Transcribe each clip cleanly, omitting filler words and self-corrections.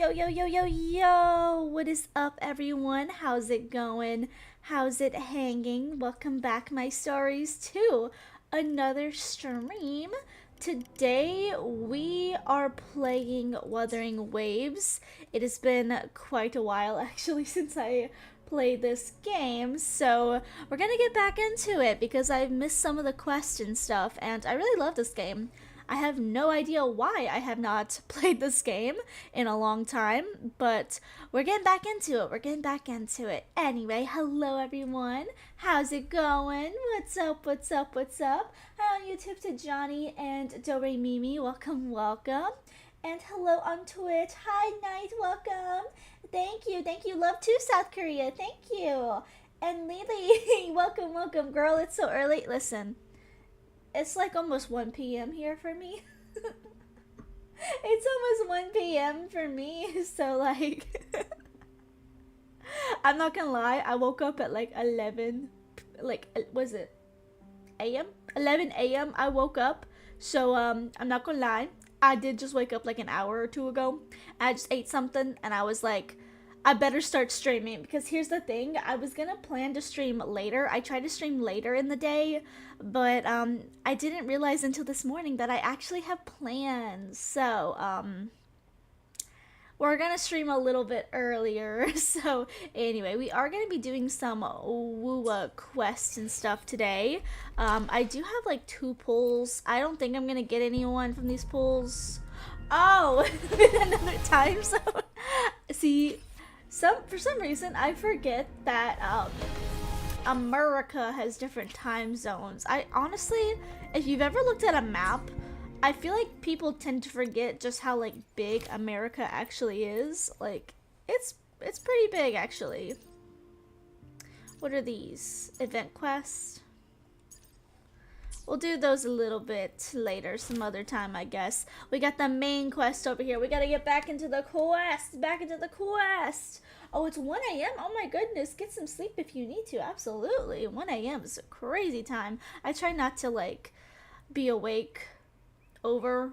Yo, yo, yo, yo, yo! What is up, everyone? How's it going? How's it hanging? Welcome back, my stories, to another stream. Today, we are playing Wuthering Waves. It has been quite a while, actually, since I played this game, so we're gonna get back into it because I've missed some of the quest and stuff, and I really love this game. I have no idea why I have not played this game in a long time, but we're getting back into it. We're getting back into it. Anyway, hello everyone. How's it going? What's up? What's up? What's up? Hi on YouTube to Johnny and Dore Mimi. Welcome, welcome. And hello on Twitch. Hi, Night. Welcome. Thank you. Thank you. Love to South Korea. Thank you. And Lily, welcome, welcome. Girl, it's so early. Listen. It's like almost 1 p.m. here for me. It's almost 1 p.m. for me, so like I'm not gonna lie, I woke up at like 11, like was it a.m.? 11 a.m. I woke up, so I'm not gonna lie, I did just wake up like an hour or two ago. I just ate something and I was like, I better start streaming, because here's the thing, I was gonna plan to stream later. I tried to stream later in the day, but I didn't realize until this morning that I actually have plans. So we're gonna stream a little bit earlier. So anyway, we are gonna be doing some Woo quests and stuff today. I do have like 2 pulls. I don't think I'm gonna get anyone from these pulls. Oh, another time zone. See, for some reason I forget that America has different time zones. I honestly, if you've ever looked at a map, I feel like people tend to forget just how like big America actually is. Like it's pretty big actually. What are these? Event quests? We'll do those a little bit later, some other time, I guess. We got the main quest over here. We gotta get back into the quest. Back into the quest. Oh, it's 1 a.m.? Oh my goodness. Get some sleep if you need to. Absolutely. 1 a.m. is a crazy time. I try not to, like, be awake over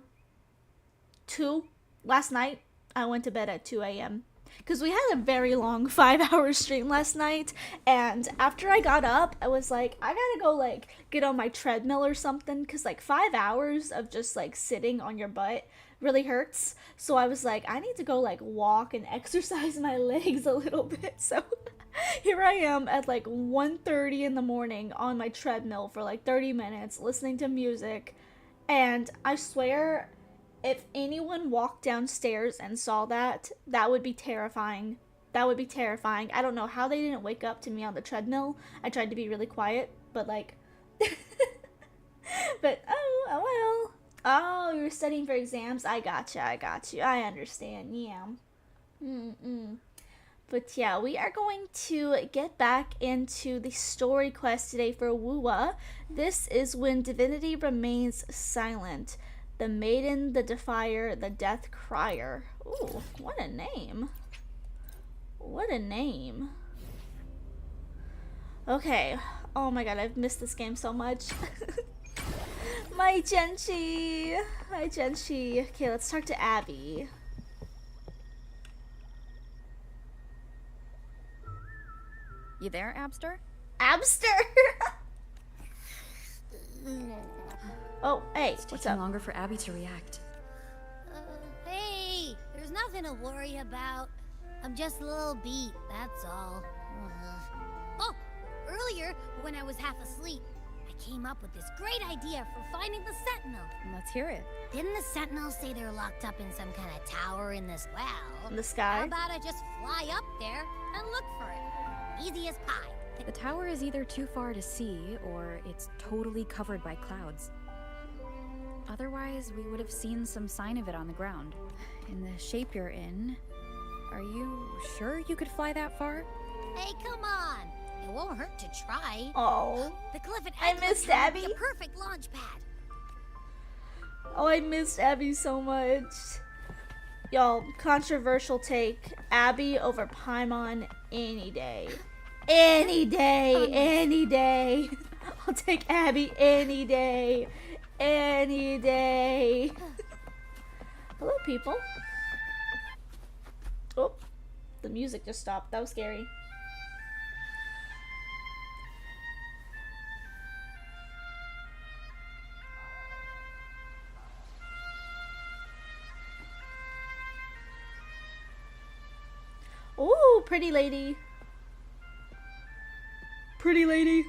2. Last night, I went to bed at 2 a.m. because we had a very long 5-hour stream last night, and after I got up, I was like, I gotta go like get on my treadmill or something, because like 5 hours of just like sitting on your butt really hurts. So I was like, I need to go like walk and exercise my legs a little bit. So here I am at like 1:30 in the morning on my treadmill for like 30 minutes listening to music, and I swear, if anyone walked downstairs and saw that, that would be terrifying. That would be terrifying. I don't know how they didn't wake up to me on the treadmill. I tried to be really quiet, but like... But, oh well. Oh, you were studying for exams? I gotcha, I got you. I understand, yeah. But yeah, we are going to get back into the story quest today for Wuwa. This is when divinity remains silent. The Maiden, the Defier, the Death Crier. Ooh, what a name. What a name. Okay. Oh my god, I've missed this game so much. My Genchi. Hi, Genchi. Okay, let's talk to Abby. You there, Abster? Abster! Oh, hey, It's what's taking up? longer for Abby to react. Hey, there's nothing to worry about. I'm just a little beat, that's all. Oh, earlier, when I was half asleep, I came up with this great idea for finding the Sentinel. Let's hear it. Didn't the Sentinel say they're locked up in some kind of tower in this, well... In the How sky? about I just fly up there and look for it? Easy as pie. The tower is either too far to see, or it's totally covered by clouds. Otherwise, we would have seen some sign of it on the ground. In the shape you're in, are you sure you could fly that far? Hey, come on. It won't hurt to try. Oh. The cliff at I Edgewood missed Tower would be Abby. a perfect launch pad. Oh, I missed Abby so much. Y'all, controversial take. Abby over Paimon any day. Any day, any day. I'll take Abby any day. Any day. Hello, people. Oh, the music just stopped. That was scary. Ooh, pretty lady. Pretty lady.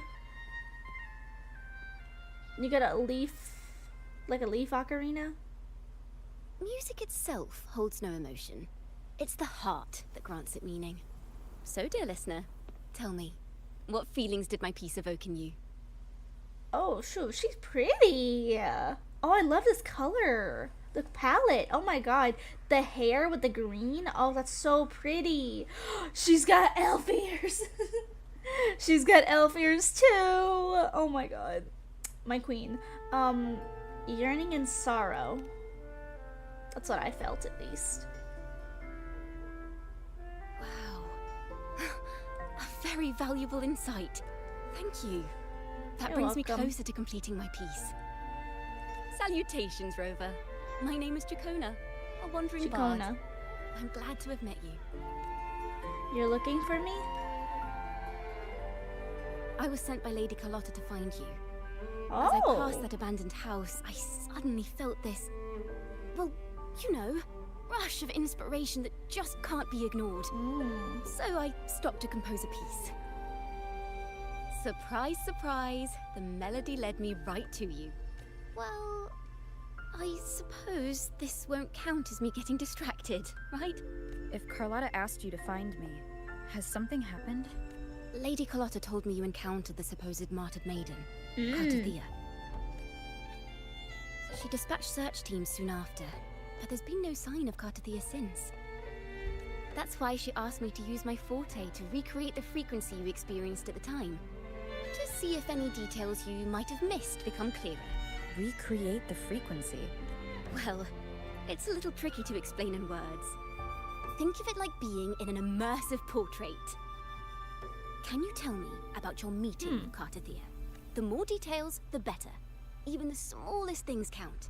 You got a leaf, like a leaf ocarina? Music itself holds no emotion. It's the heart that grants it meaning. So, dear listener, tell me, what feelings did my piece evoke in you? Oh, shoot, she's pretty. Oh, I love this color. The palette. Oh my god. The hair with the green. Oh, that's so pretty. She's got elf ears. She's got elf ears too. Oh my god. My queen. Yearning and sorrow. That's what I felt, at least. Wow. A very valuable insight. Thank you. That You're brings me welcome. closer to completing my piece. Salutations, Rover. My name is Dracona, a wandering bard. Chicona. I'm glad to have met you. You're looking for me? I was sent by Lady Carlotta to find you. As I passed Oh. that abandoned house, I suddenly felt this, well, you know, rush of inspiration that just can't be ignored. So I stopped to compose a piece. Surprise, surprise, the melody led me right to you. Well, I suppose this won't count as me getting distracted, right? If Carlotta asked you to find me, has something happened? Lady Carlotta told me you encountered the supposed martyred maiden, Cartothea. She dispatched search teams soon after, but there's been no sign of Cartothea since. That's why she asked me to use my forte to recreate the frequency you experienced at the time, to see if any details you might have missed become clearer. Recreate the frequency? Well, it's a little tricky to explain in words. Think of it like being in an immersive portrait. Can you tell me about your meeting with Cartothea? The more details, the better. Even the smallest things count.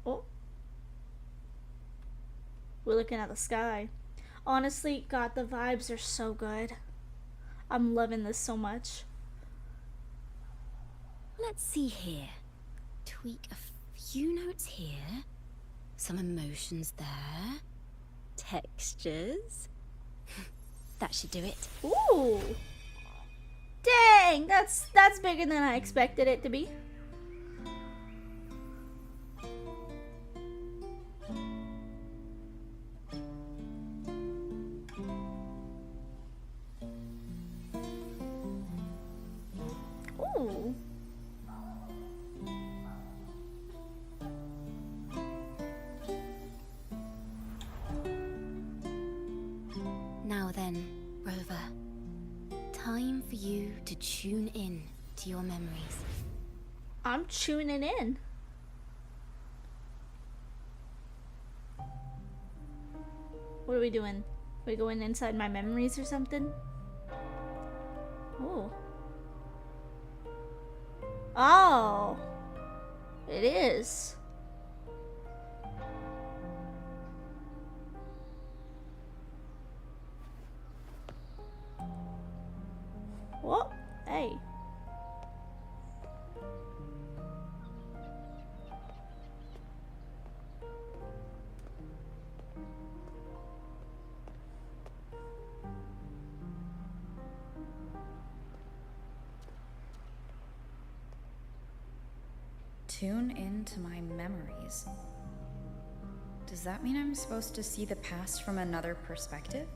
Oh. We're looking at the sky. Honestly, God, the vibes are so good. I'm loving this so much. Let's see here. Tweak a few notes here. Some emotions there. Textures. That should do it. Ooh. Dang, that's bigger than I expected it to be. Ooh. Now then, Rover. Time for you to tune in to your memories. I'm tuning in. What are we doing? We going inside my memories or something? Ooh. Oh. It is. Whoa. Hey. Tune into my memories. Does that mean I'm supposed to see the past from another perspective?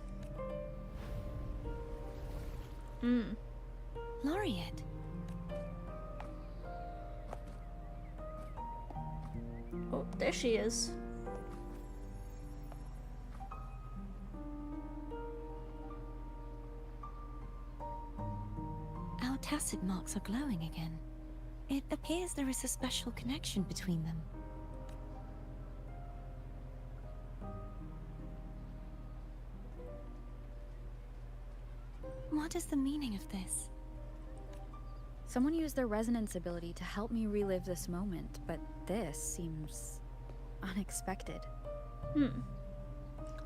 Laureate. Oh, there she is. Our tacit marks are glowing again. It appears there is a special connection between them. What is the meaning of this? Someone used their resonance ability to help me relive this moment, but this seems unexpected.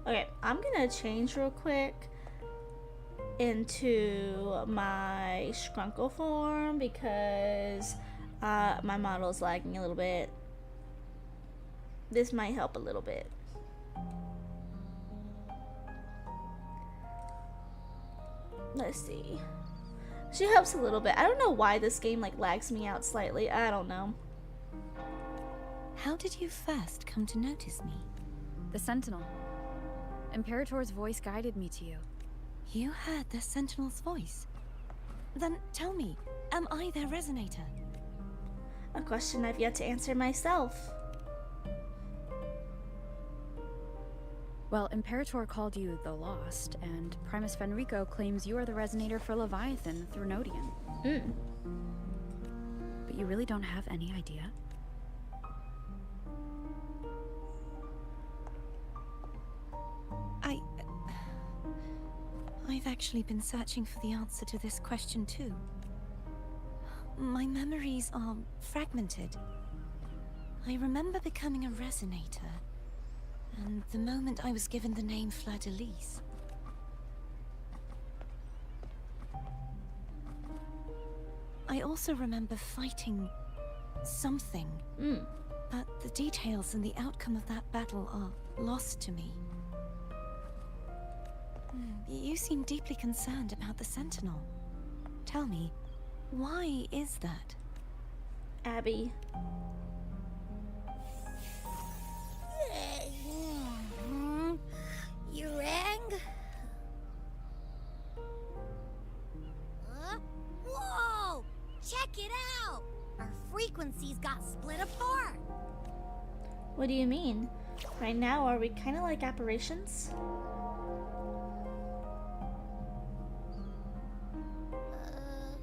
Okay, I'm gonna change real quick into my Skrunkle form because my model's lagging a little bit. This might help a little bit. Let's see. She helps a little bit. I don't know why this game like lags me out slightly. I don't know. How did you first come to notice me? The Sentinel. Imperator's voice guided me to you. You heard the Sentinel's voice? Then tell me, am I their resonator? A question I've yet to answer myself. Well, Imperator called you the Lost, and Primus Fenrico claims you are the resonator for Leviathan, the Threnodian. But you really don't have any idea? I've actually been searching for the answer to this question too. My memories are fragmented. I remember becoming a resonator, and the moment I was given the name Fleur-de-Lis. I also remember fighting something, but the details and the outcome of that battle are lost to me. You seem deeply concerned about the Sentinel. Tell me, why is that? Abby. You rang? Whoa! Check it out! Our frequencies got split apart. What do you mean? Right now, are we kind of like apparitions?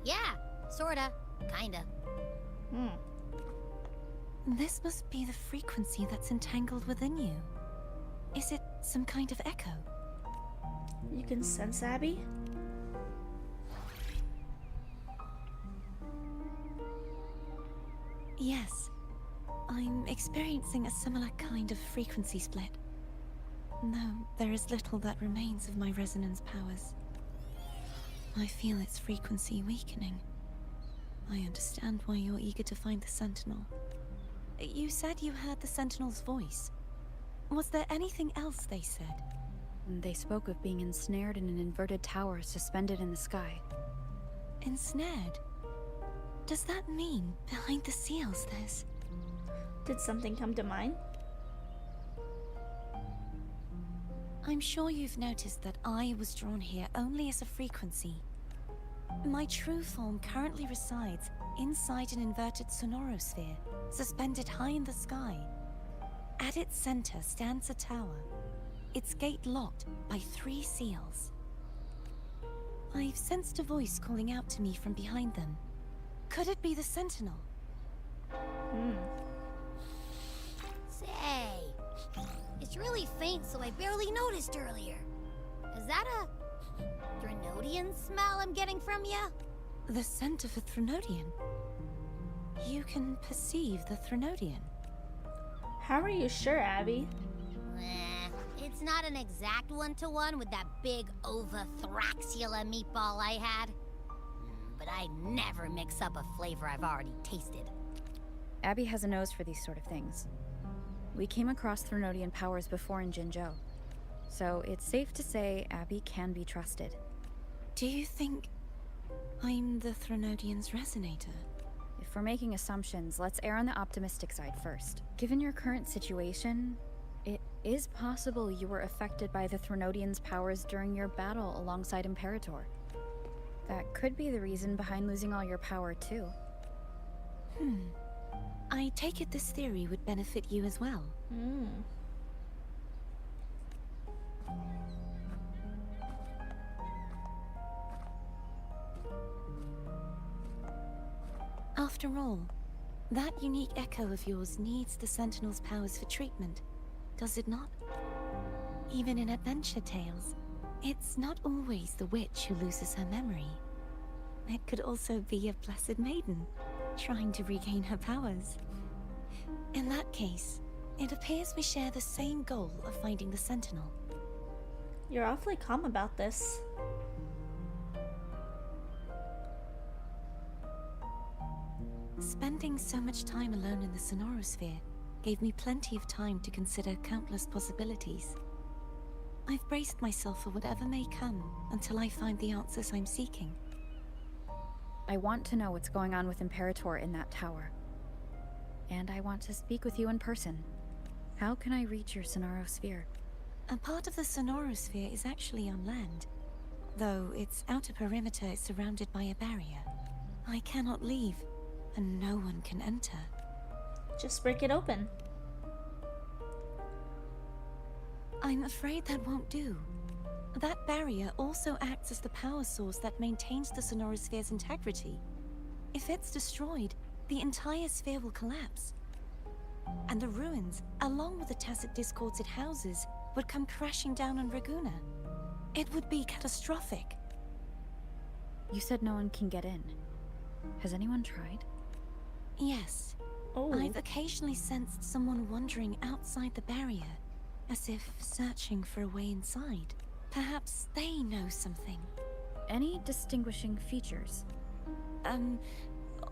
Yeah, sorta, kinda. This must be the frequency that's entangled within you. Is it some kind of echo? You can sense Abby? Yes. I'm experiencing a similar kind of frequency split. Though there is little that remains of my resonance powers. I feel its frequency weakening. I understand why you're eager to find the Sentinel. You said you heard the Sentinel's voice. Was there anything else they said? They spoke of being ensnared in an inverted tower suspended in the sky. Ensnared? Does that mean behind the seals there's... Did something come to mind? I'm sure you've noticed that I was drawn here only as a frequency. My true form currently resides inside an inverted sonorosphere, suspended high in the sky. At its center stands a tower, its gate locked by 3 seals. I've sensed a voice calling out to me from behind them. Could it be the Sentinel? Say, it's really faint, so I barely noticed earlier. Is that a Threnodian smell I'm getting from you? The scent of a Threnodian. You can perceive the Threnodian. How are you sure, Abby? It's not an exact one-to-one with that big Ovathraxula meatball I had. But I never mix up a flavor I've already tasted. Abby has a nose for these sort of things. We came across Threnodian powers before in Jinzhou, so it's safe to say Abby can be trusted. Do you think I'm the Threnodian's resonator? If we're making assumptions, let's err on the optimistic side first. Given your current situation, it is possible you were affected by the Threnodian's powers during your battle alongside Imperator. That could be the reason behind losing all your power, too. I take it this theory would benefit you as well. After all, that unique echo of yours needs the Sentinel's powers for treatment, does it not? Even in adventure tales, it's not always the witch who loses her memory. It could also be a blessed maiden, trying to regain her powers. In that case, It appears we share the same goal of finding the Sentinel. You're awfully calm about this. Spending so much time alone in the Sonorosphere gave me plenty of time to consider countless possibilities. I've braced myself for whatever may come until I find the answers I'm seeking. I want to know what's going on with Imperator in that tower. And I want to speak with you in person. How can I reach your Sonorosphere? A part of the Sonorosphere is actually on land, though its outer perimeter is surrounded by a barrier. I cannot leave, and no one can enter. Just break it open. I'm afraid that won't do. That barrier also acts as the power source that maintains the Sonorosphere's integrity. If it's destroyed, the entire sphere will collapse. And the ruins, along with the tacit discords it houses, would come crashing down on Raguna. It would be catastrophic. You said no one can get in. Has anyone tried? Yes. Oh. I've occasionally sensed someone wandering outside the barrier, as if searching for a way inside. Perhaps they know something. Any distinguishing features?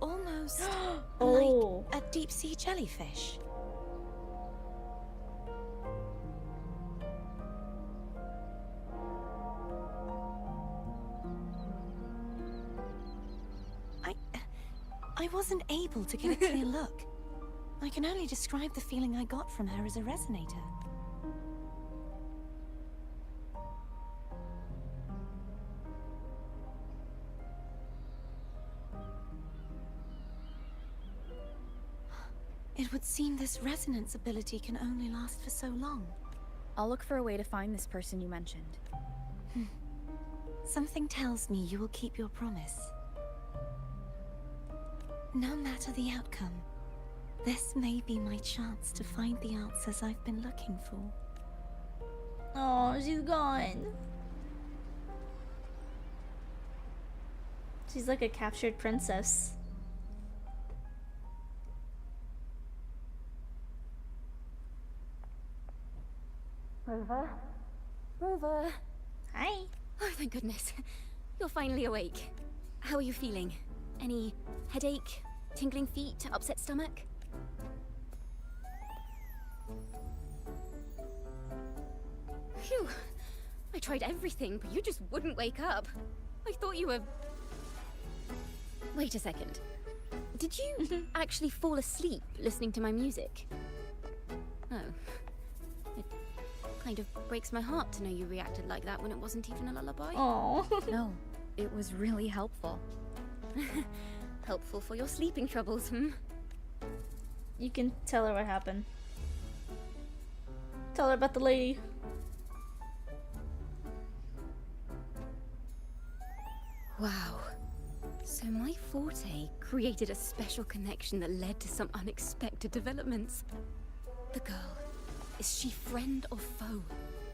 Almost Oh. like a deep-sea jellyfish. I wasn't able to get a clear look. I can only describe the feeling I got from her as a resonator. It would seem this resonance ability can only last for so long. I'll look for a way to find this person you mentioned. Something tells me you will keep your promise. No matter the outcome, this may be my chance to find the answers I've been looking for. Oh, she's gone. She's like a captured princess. Rover? Rover? Hi. Oh, thank goodness. You're finally awake. How are you feeling? Any headache, tingling feet, upset stomach? Phew. I tried everything, but you just wouldn't wake up. I thought you were... Wait a second. Did you actually fall asleep listening to my music? Oh. It kind of breaks my heart to know you reacted like that when it wasn't even a lullaby. Oh. No, it was really helpful. Helpful for your sleeping troubles, hmm? You can tell her what happened. Tell her about the lady. Wow. So my forte created a special connection that led to some unexpected developments. The girl, is she friend or foe?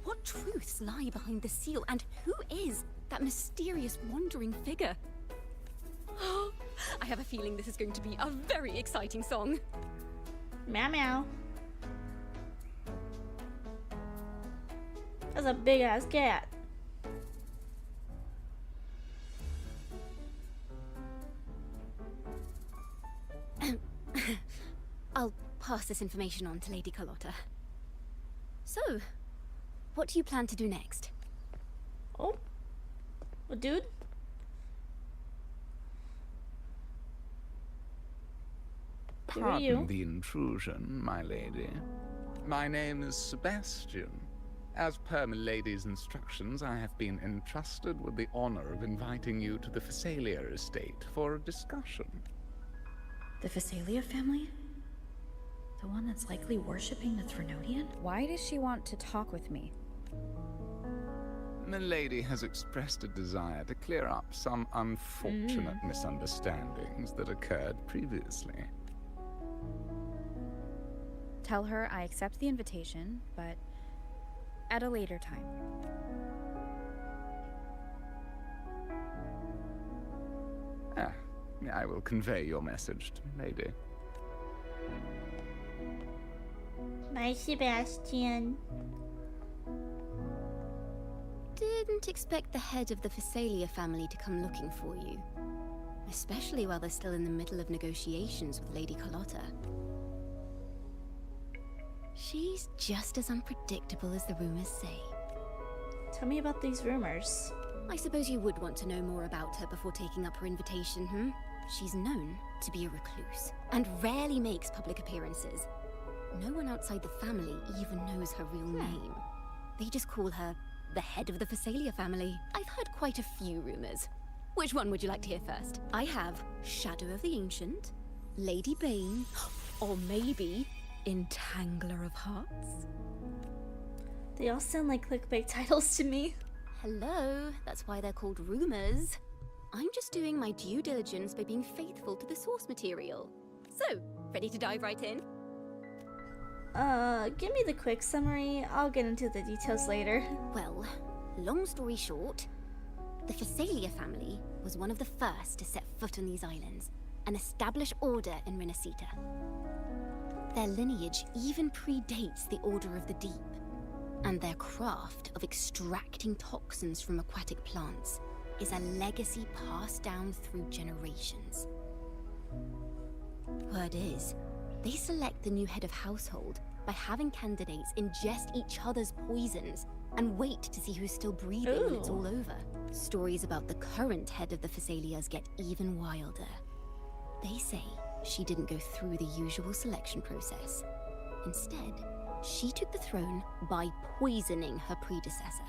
What truths lie behind the seal, and who is that mysterious wandering figure? I have a feeling this is going to be a very exciting song. Meow meow. That's a big ass cat. I'll pass this information on to Lady Carlotta. So, what do you plan to do next? Oh. Well, dude. Who are you? Pardon the intrusion, my lady. My name is Sebastian. As per my lady's instructions, I have been entrusted with the honor of inviting you to the Phasalia estate for a discussion. The Phasalia family? The one that's likely worshipping the Threnodian? Why does she want to talk with me? My lady has expressed a desire to clear up some unfortunate misunderstandings that occurred previously. Tell her I accept the invitation, but at a later time. I will convey your message to my lady. My Sebastian. Didn't expect the head of the Phasalia family to come looking for you. Especially while they're still in the middle of negotiations with Lady Carlotta. She's just as unpredictable as the rumors say. Tell me about these rumors. I suppose you would want to know more about her before taking up her invitation, hmm? She's known to be a recluse, and rarely makes public appearances. No one outside the family even knows her real name. They just call her the head of the Phasalia family. I've heard quite a few rumors. Which one would you like to hear first? I have Shadow of the Ancient, Lady Bane, or maybe Entangler of Hearts. They all sound like clickbait titles to me. Hello, that's why they're called rumors. I'm just doing my due diligence by being faithful to the source material. So, ready to dive right in? Give me the quick summary. I'll get into the details later. Well, long story short, the Phasalia family was one of the first to set foot on these islands and establish order in Renacita. Their lineage even predates the Order of the Deep, and their craft of extracting toxins from aquatic plants is a legacy passed down through generations. Word is, they select the new head of household by having candidates ingest each other's poisons and wait to see who's still breathing when it's all over. Stories about the current head of the Phasalias get even wilder. They say she didn't go through the usual selection process. Instead, she took the throne by poisoning her predecessor.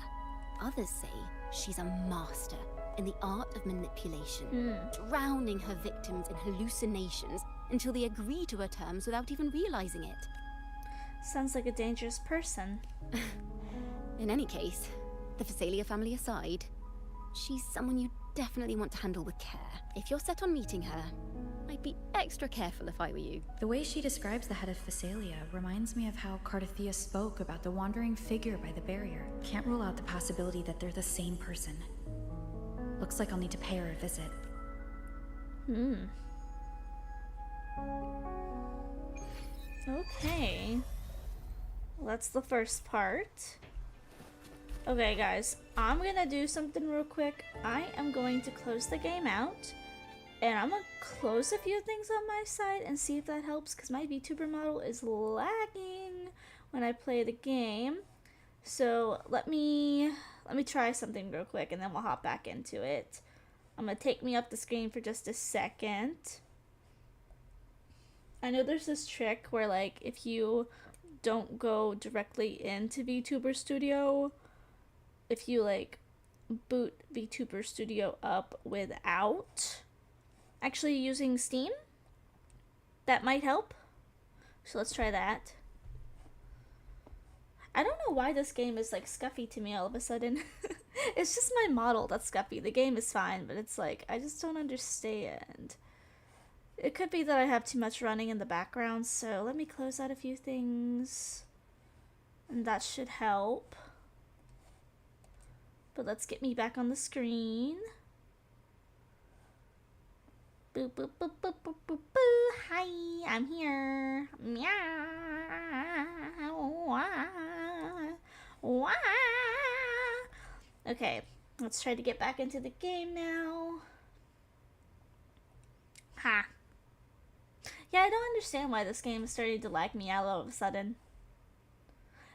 Others say she's a master in the art of manipulation, drowning her victims in hallucinations until they agree to her terms without even realizing it. Sounds like a dangerous person. In any case, the Phasalia family aside, she's someone you definitely want to handle with care. If you're set on meeting her, I'd be extra careful if I were you. The way she describes the head of Phasalia reminds me of how Cartathea spoke about the wandering figure by the barrier. Can't rule out the possibility that they're the same person. Looks like I'll need to pay her a visit. Okay. Well, that's the first part. Okay, guys, I'm gonna do something real quick. I am going to close the game out, and I'm gonna close a few things on my side and see if that helps, because my VTuber model is lagging when I play the game. So let me try something real quick, and then we'll hop back into it. I'm gonna take me up the screen for just a second. I know there's this trick where, like, if you don't go directly into VTuber Studio, if you, like, boot VTuber Studio up without actually using Steam, that might help. So let's try that. I don't know why this game is, like, scuffy to me all of a sudden. It's just my model that's scuffy. The game is fine, but it's like, I just don't understand. It could be that I have too much running in the background, so let me close out a few things. And that should help. But let's get me back on the screen. Boop, boop, boop, boop, boop, boop, boo. Hi, I'm here. Meow. Wah. Okay, let's try to get back into the game now. Ha. Yeah, I don't understand why this game is starting to lag me out all of a sudden.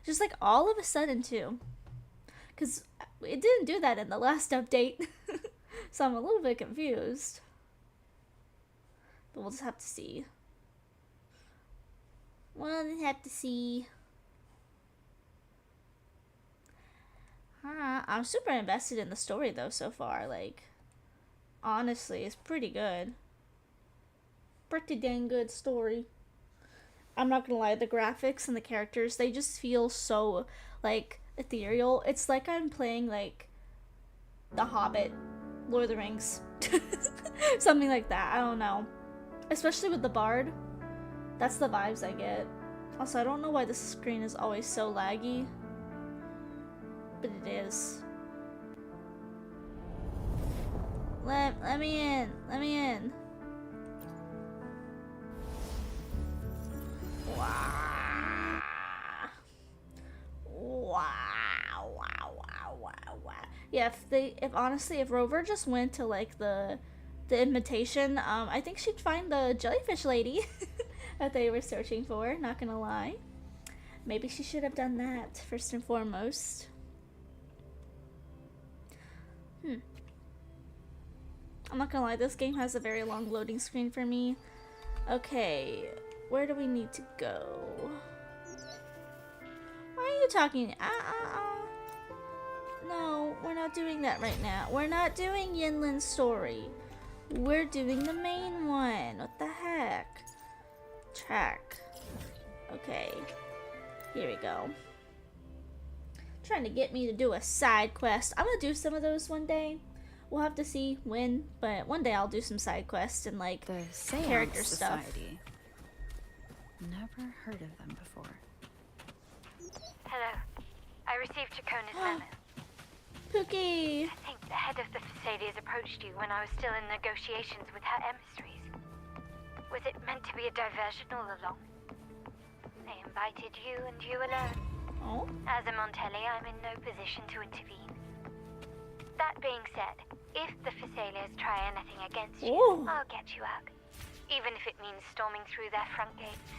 Just like all of a sudden too. Because it didn't do that in the last update. So I'm a little bit confused. But we'll just have to see. We'll just have to see. I'm super invested in the story though so far. Like, honestly, it's pretty good. Pretty dang good story. I'm not gonna lie, the graphics and the characters, they just feel so, like, ethereal. It's like I'm playing, like, The Hobbit, Lord of the Rings. Something like that, I don't know. Especially with the Bard. That's the vibes I get. Also, I don't know why the screen is always so laggy. But it is. Let me in. Let me in. Wow. yeah, if honestly, if Rover just went to like the invitation, I think she'd find the jellyfish lady that they were searching for. Not gonna lie, maybe she should have done that first and foremost. I'm not gonna lie, this game has a very long loading screen for me. Okay, where do we need to go? Why are you talking? No, we're not doing that right now. We're not doing Yinlin's story. We're doing the main one. What the heck? Track. Okay. Here we go. Trying to get me to do a side quest. I'm gonna do some of those one day. We'll have to see when, but one day I'll do some side quests and like The character Seance stuff. Society. Never heard of them before. Hello. I received Chacona's memo. Pookie! I think the head of the Thessalians approached you when I was still in negotiations with her emissaries. Was it meant to be a diversion all along? They invited you and you alone. Oh? As a Montelli, I'm in no position to intervene. That being said, if the Thessalians try anything against you, Ooh. I'll get you out. Even if it means storming through their front gates.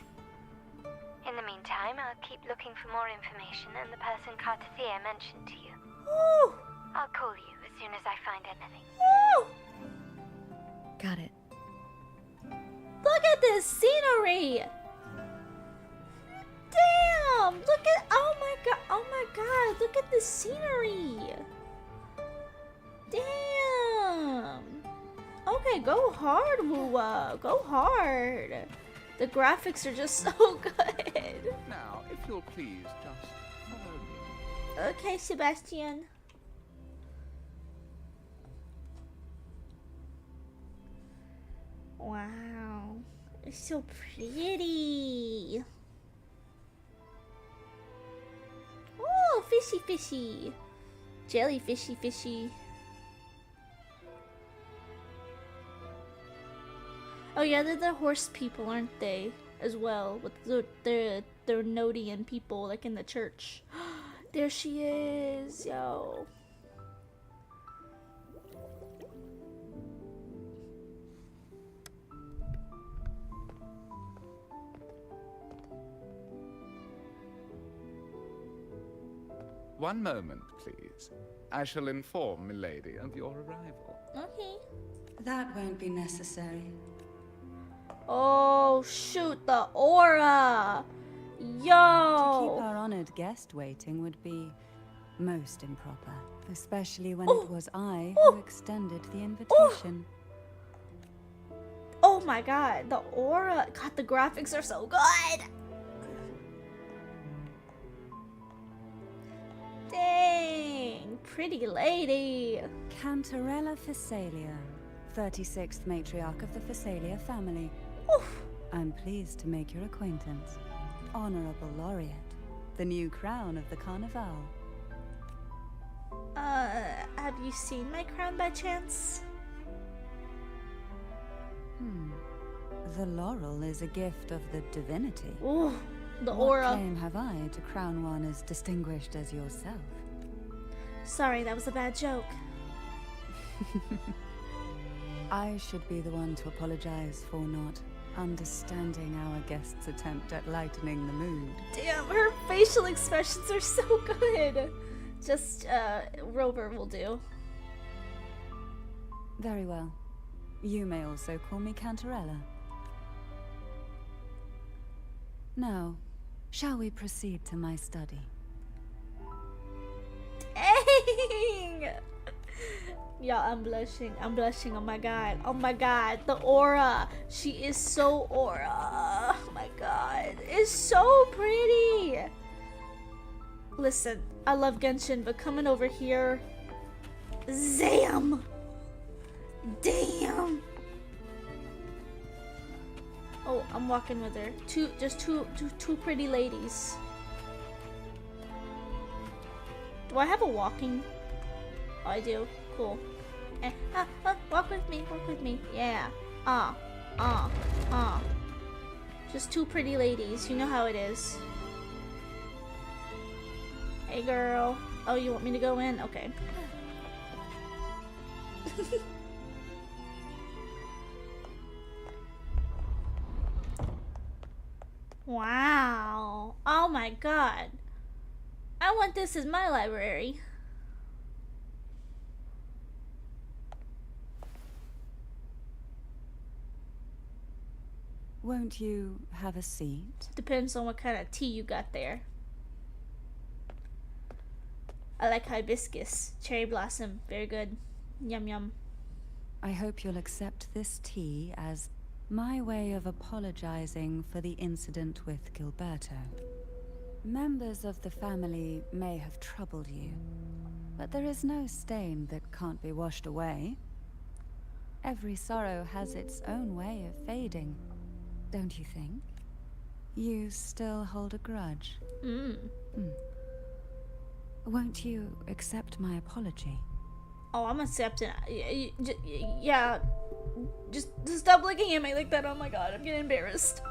In the meantime, I'll keep looking for more information and the person Cartathea mentioned to you. Ooh! I'll call you as soon as I find anything. Ooh! Got it. Look at this scenery! Damn! Look at, oh my god, look at this scenery! Damn! Okay, go hard, Woowa. Go hard. The graphics are just so good. Now, if you'll please just follow me. Okay, Sebastian. Wow. It's so pretty. Oh, fishy fishy. Jellyfishy fishy. Oh yeah, they're the horse people, aren't they? As well, with the Nodian people, like in the church. There she is, yo. One moment, please. I shall inform Milady of your arrival. Okay. That won't be necessary. Oh shoot, the aura! To keep Yo! our honored guest waiting would be most improper, especially when it was I who extended the invitation. Oh my god, the aura! God, the graphics are so good! Dang, pretty lady. Cantarella Thessalia, 36th matriarch of the Thessalia family. Oof. I'm pleased to make your acquaintance. Honorable Laureate, the new crown of the Carnival. Have you seen my crown by chance? The laurel is a gift of the divinity. Ooh, the What aura. claim have I to crown one as distinguished as yourself? Sorry, that was a bad joke. I should be the one to apologize for not understanding our guest's attempt at lightening the mood. Damn, her facial expressions are so good. Just, Rover will do. Very well. You may also call me Cantarella. Now, shall we proceed to my study? Dang! Yeah, I'm blushing. I'm blushing. Oh my god. Oh my god. The aura. She is so aura. Oh my god. It's so pretty. Listen, I love Genshin, but coming over here. Zam! Damn! Oh, I'm walking with her. Just two pretty ladies. Do I have a walking? Oh, I do. Cool. Walk with me. Walk with me. Yeah. Just two pretty ladies. You know how it is. Hey, girl. Oh, you want me to go in? Okay. Wow. Oh my god. I want this as my library. Won't you have a seat? Depends on what kind of tea you got there. I like hibiscus. Cherry blossom. Very good. Yum yum. I hope you'll accept this tea as my way of apologizing for the incident with Gilberto. Members of the family may have troubled you, but there is no stain that can't be washed away. Every sorrow has its own way of fading, don't you think? You still hold a grudge. Won't you accept my apology? Oh, I'm accepting. Yeah. Just stop looking at me like that. Oh my god, I'm getting embarrassed.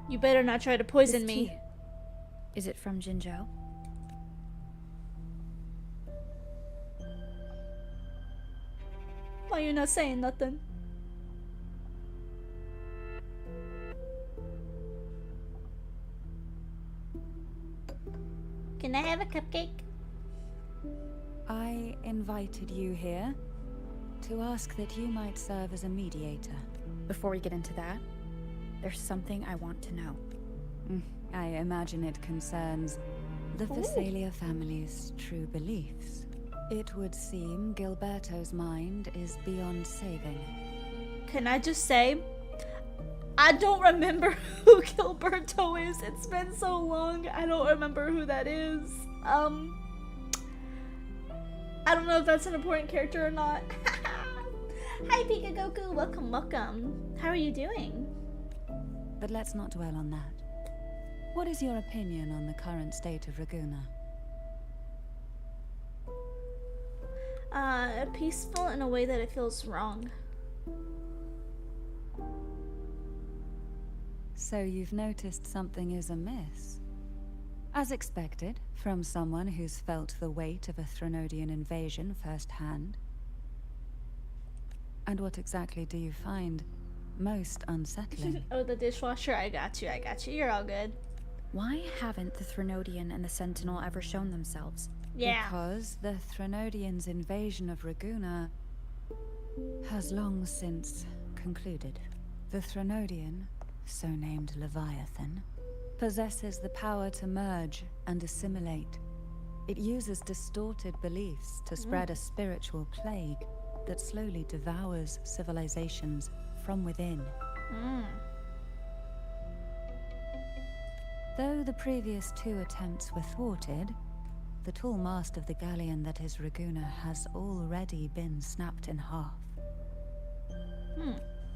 You better not try to poison me. Tea. Is it from Jinzhou? Why you not saying nothing? Can I have a cupcake? I invited you here to ask that you might serve as a mediator. Before we get into that, there's something I want to know. I imagine it concerns the Visalia family's true beliefs. It would seem Gilberto's mind is beyond saving. Can I just say, I don't remember who Gilberto is. It's been so long. I don't remember who that is. I don't know if that's an important character or not. Hi, Pika Goku. Welcome, welcome. How are you doing? But let's not dwell on that. What is your opinion on the current state of Raguna? Peaceful in a way that it feels wrong. So you've noticed something is amiss? As expected, from someone who's felt the weight of a Threnodian invasion firsthand. And what exactly do you find most unsettling? Oh, the dishwasher. I got you. You're all good. Why haven't the Threnodian and the Sentinel ever shown themselves? Yeah. Because the Threnodians' invasion of Raguna has long since concluded. The Threnodian, so named Leviathan, possesses the power to merge and assimilate. It uses distorted beliefs to spread a spiritual plague that slowly devours civilizations from within. Though the previous two attempts were thwarted, the tall mast of the galleon that is Raguna has already been snapped in half.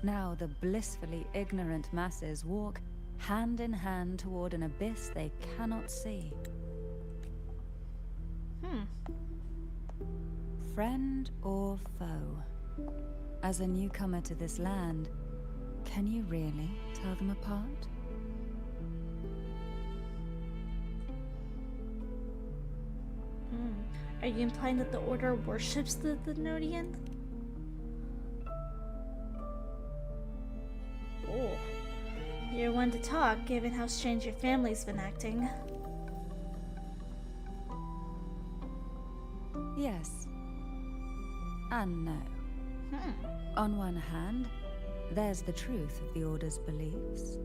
Now the blissfully ignorant masses walk hand in hand toward an abyss they cannot see. Friend or foe? As a newcomer to this land, can you really tell them apart? Are you implying that the Order worships the Thenodian? Oh. You're one to talk, given how strange your family's been acting. Yes. And no. On one hand, there's the truth of the Order's beliefs.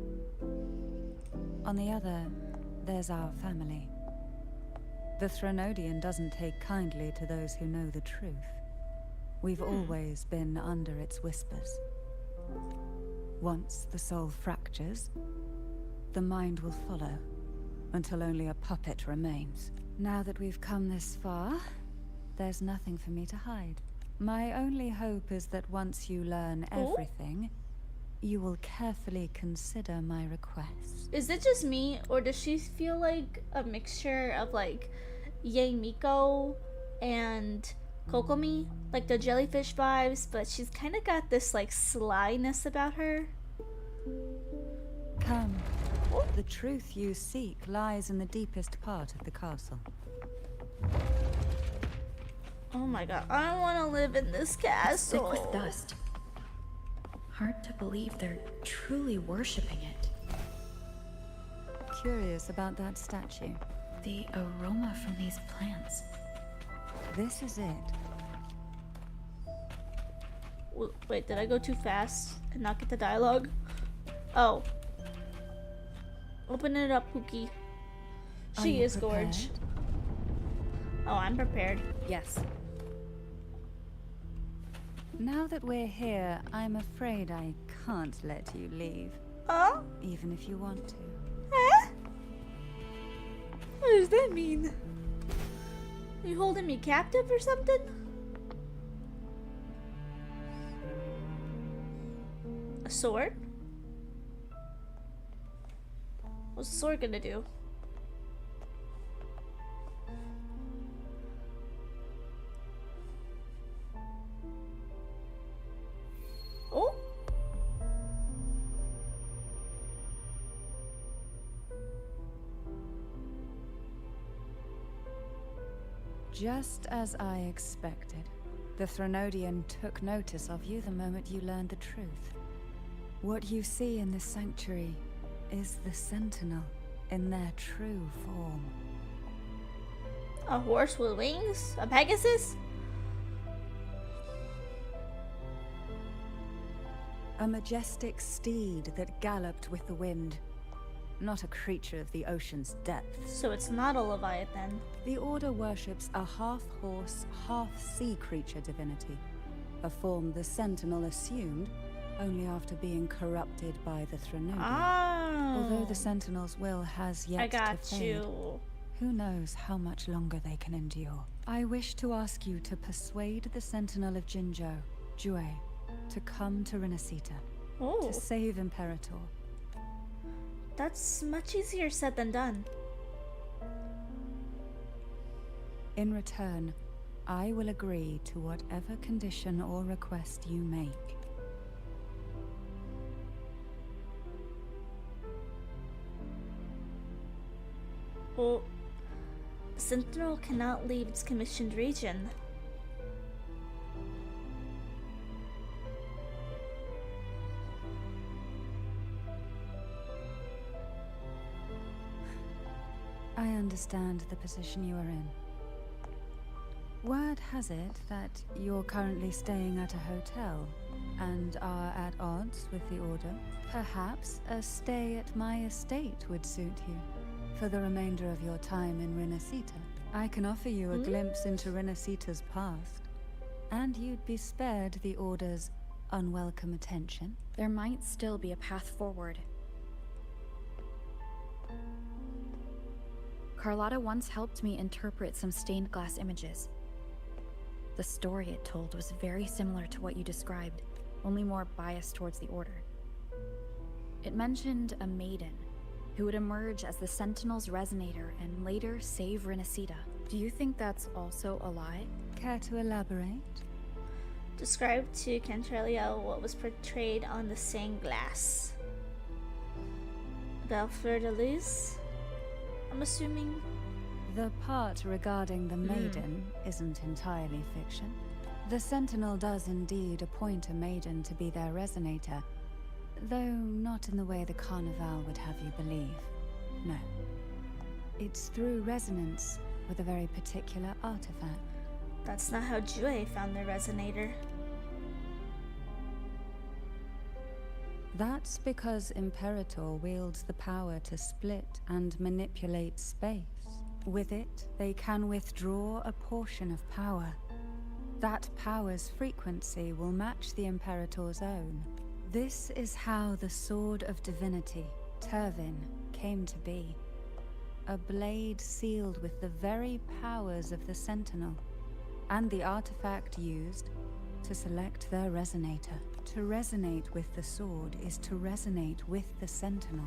On the other, there's our family. The Threnodian doesn't take kindly to those who know the truth. We've always been under its whispers. Once the soul fractures, the mind will follow, until only a puppet remains. Now that we've come this far, there's nothing for me to hide. My only hope is that once you learn everything, you will carefully consider my request. Is it just me, or does she feel like a mixture of like Yae Miko and Kokomi? Like the jellyfish vibes, but she's kind of got this like slyness about her. Come, The truth you seek lies in the deepest part of the castle. Oh my god, I want to live in this castle. Thick with dust. Hard to believe they're truly worshipping it. Curious about that statue. The aroma from these plants. This is it. Wait, did I go too fast and not get the dialogue? Oh. Open it up, Pookie. She is gorge. Oh, I'm prepared. Yes. Now that we're here, I'm afraid I can't let you leave. Oh? Even if you want to. Huh? What does that mean? Are you holding me captive or something? A sword? What's the sword gonna do? Oh? Just as I expected. The Threnodian took notice of you the moment you learned the truth. What you see in this sanctuary is the Sentinel in their true form. A horse with wings? A Pegasus? A majestic steed that galloped with the wind. Not a creature of the ocean's depths. So it's not a Leviathan. The Order worships a half-horse, half-sea creature divinity. A form the Sentinel assumed only after being corrupted by the Threnodian. Oh. Although the Sentinel's will has yet I got to fade, you. who knows how much longer they can endure. I wish to ask you to persuade the Sentinel of Jinzhou, Jue, to come to Renacita, Oh. to save Imperator. That's much easier said than done. In return, I will agree to whatever condition or request you make. Well, Sentinel cannot leave its commissioned region. I understand the position you are in. Word has it that you're currently staying at a hotel and are at odds with the Order. Perhaps a stay at my estate would suit you for the remainder of your time in Renacita. I can offer you a glimpse into Renacita's past, and you'd be spared the Order's unwelcome attention. There might still be a path forward. Carlotta once helped me interpret some stained glass images. The story it told was very similar to what you described, only more biased towards the Order. It mentioned a maiden who would emerge as the Sentinel's resonator and later save Renacita. Do you think that's also a lie? Care to elaborate? Describe to Cantrellia what was portrayed on the stained glass. Belfleur de Luz? I'm assuming. The part regarding the maiden isn't entirely fiction. The Sentinel does indeed appoint a maiden to be their resonator, though not in the way the Carnival would have you believe. No. It's through resonance with a very particular artifact. That's not how Jue found the resonator. That's because Imperator wields the power to split and manipulate space. With it, they can withdraw a portion of power. That power's frequency will match the Imperator's own. This is how the Sword of Divinity, Turvin, came to be. A blade sealed with the very powers of the Sentinel, and the artifact used to select their resonator. To resonate with the sword is to resonate with the Sentinel.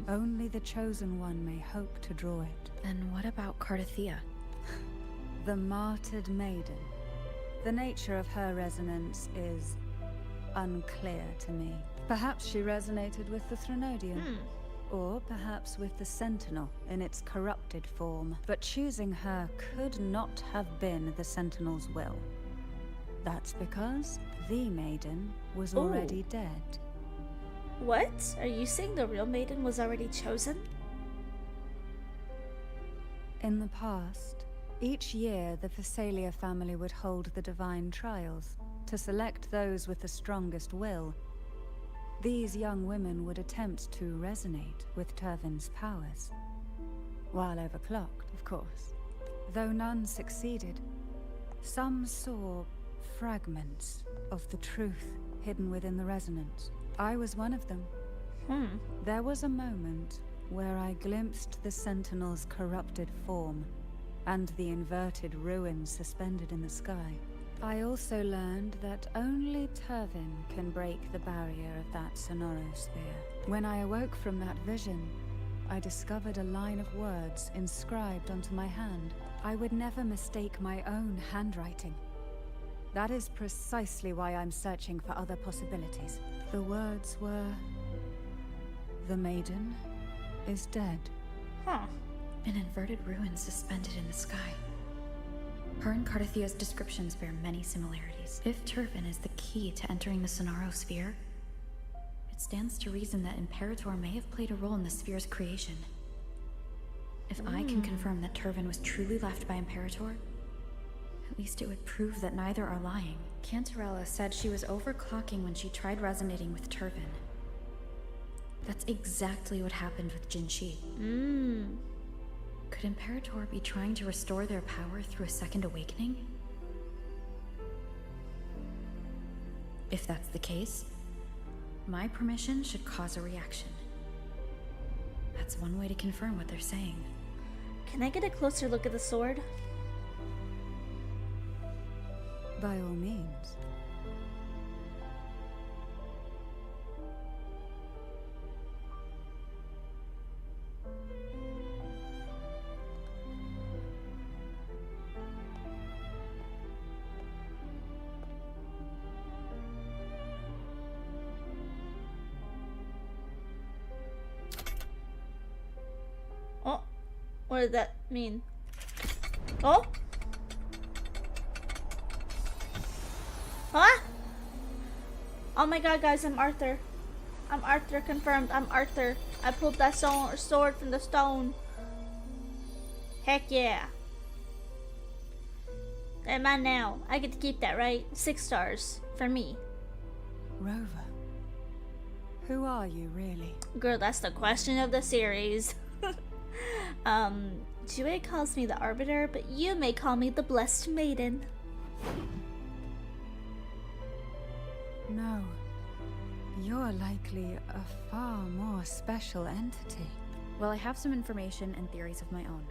Only the Chosen One may hope to draw it. And what about Cardothea? The martyred maiden. The nature of her resonance is unclear to me. Perhaps she resonated with the Threnodian. Or perhaps with the Sentinel in its corrupted form. But choosing her could not have been the Sentinel's will. That's because the Maiden was already dead. What? Are you saying the real maiden was already chosen? In the past, each year the Phasalia family would hold the Divine Trials to select those with the strongest will. These young women would attempt to resonate with Turvin's powers. While overclocked, of course. Though none succeeded, some saw fragments of the truth hidden within the resonance. I was one of them. There was a moment where I glimpsed the Sentinel's corrupted form and the inverted ruins suspended in the sky. I also learned that only Turvin can break the barrier of that sonorosphere. When I awoke from that vision, I discovered a line of words inscribed onto my hand. I would never mistake my own handwriting. That is precisely why I'm searching for other possibilities. The words were... The Maiden is dead. Huh. An inverted ruin suspended in the sky. Her and Cardathia's descriptions bear many similarities. If Turvin is the key to entering the Sonaro sphere, it stands to reason that Imperator may have played a role in the sphere's creation. If I can confirm that Turvin was truly left by Imperator, at least it would prove that neither are lying. Cantarella said she was overclocking when she tried resonating with Turvin. That's exactly what happened with Jinshi. Could Imperator be trying to restore their power through a second awakening? If that's the case, my permission should cause a reaction. That's one way to confirm what they're saying. Can I get a closer look at the sword? By all means. Oh, what did that mean? Oh? Huh? Oh my god, guys, I'm Arthur. I'm Arthur, confirmed. I'm Arthur. I pulled that sword from the stone. Heck yeah. And mine now. I get to keep that, right? 6 stars. For me. Rover. Who are you, really? Girl, that's the question of the series. Jue calls me the Arbiter, but you may call me the Blessed Maiden. No. You're likely a far more special entity. Well, I have some information and theories of my own.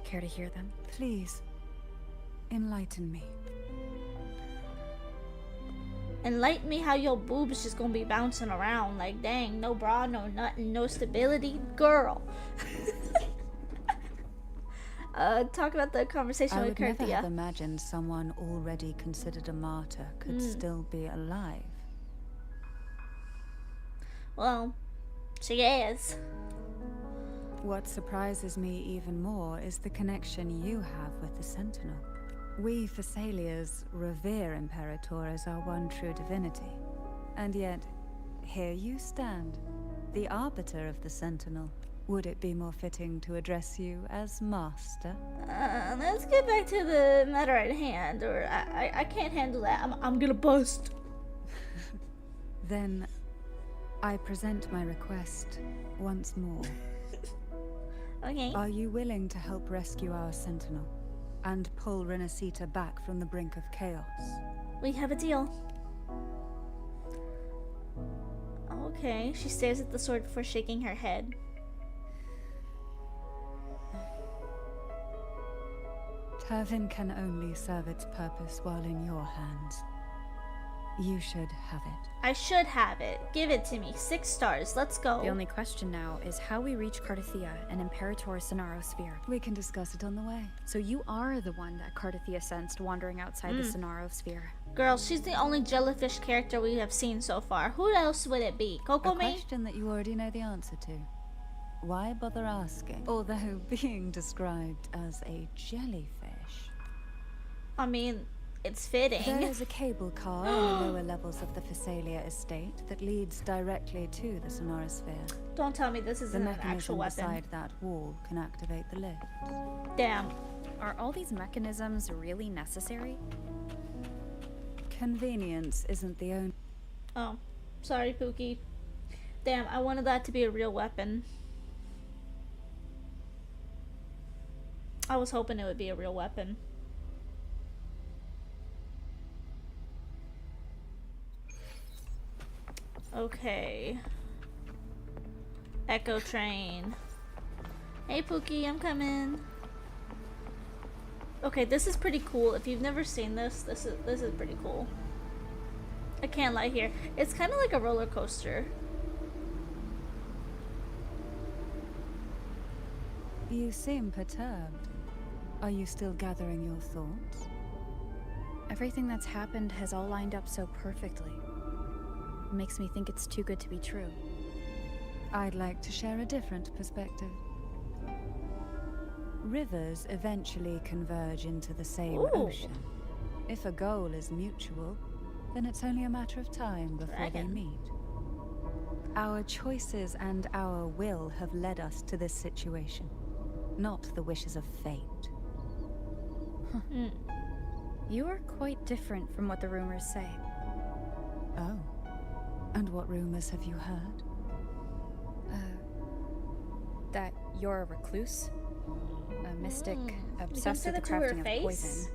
Care to hear them? Please, enlighten me. Enlighten me how your boobs just gonna be bouncing around. Like, dang, no bra, no nothing, no stability. Girl. Talk about the conversation with I would never have Carthia. imagined someone already considered a martyr could still be alive. Well, she is. What surprises me even more is the connection you have with the Sentinel. We Thessalians revere Imperator as our one true divinity. And yet, here you stand, the arbiter of the Sentinel. Would it be more fitting to address you as Master? Let's get back to the matter at hand, or I can't handle that. I'm gonna bust. Then, I present my request once more. Okay. Are you willing to help rescue our Sentinel and pull Renacita back from the brink of chaos? We have a deal. Okay, she stares at the sword before shaking her head. Turvin can only serve its purpose while in your hands. You should have it. I should have it. Give it to me. 6 stars. Let's go. The only question now is how we reach Cardathia and Imperator Sonaro Sphere. We can discuss it on the way. So you are the one that Cardathia sensed wandering outside the Sonaro Sphere. Girl, she's the only jellyfish character we have seen so far. Who else would it be? Coco A May? question that you already know the answer to. why bother asking? Although being described as a jellyfish. I mean, it's fitting. There is a cable car in the lower levels of the Phasalia estate that leads directly to the Sonorosphere. Don't tell me this The isn't an actual mechanism weapon. beside that wall can activate the lift. Damn. Are all these mechanisms really necessary? Convenience isn't the only... Oh, sorry, Pookie. Damn, I wanted that to be a real weapon. I was hoping it would be a real weapon. Okay. Echo train. Hey Pookie, I'm coming. Okay, this is pretty cool. If you've never seen this, this is pretty cool. I can't lie here. It's kind of like a roller coaster. You seem perturbed. Are you still gathering your thoughts? Everything that's happened has all lined up so perfectly. It makes me think it's too good to be true. I'd like to share a different perspective. Rivers eventually converge into the same Ooh. ocean. If a goal is mutual, then it's only a matter of time before they Dragon. meet. Our choices and our will have led us to this situation, not the wishes of fate. You are quite different from what the rumors say. Oh. And what rumors have you heard? That you're a recluse? A mystic You can obsessed say with the that to her crafting of face? poison.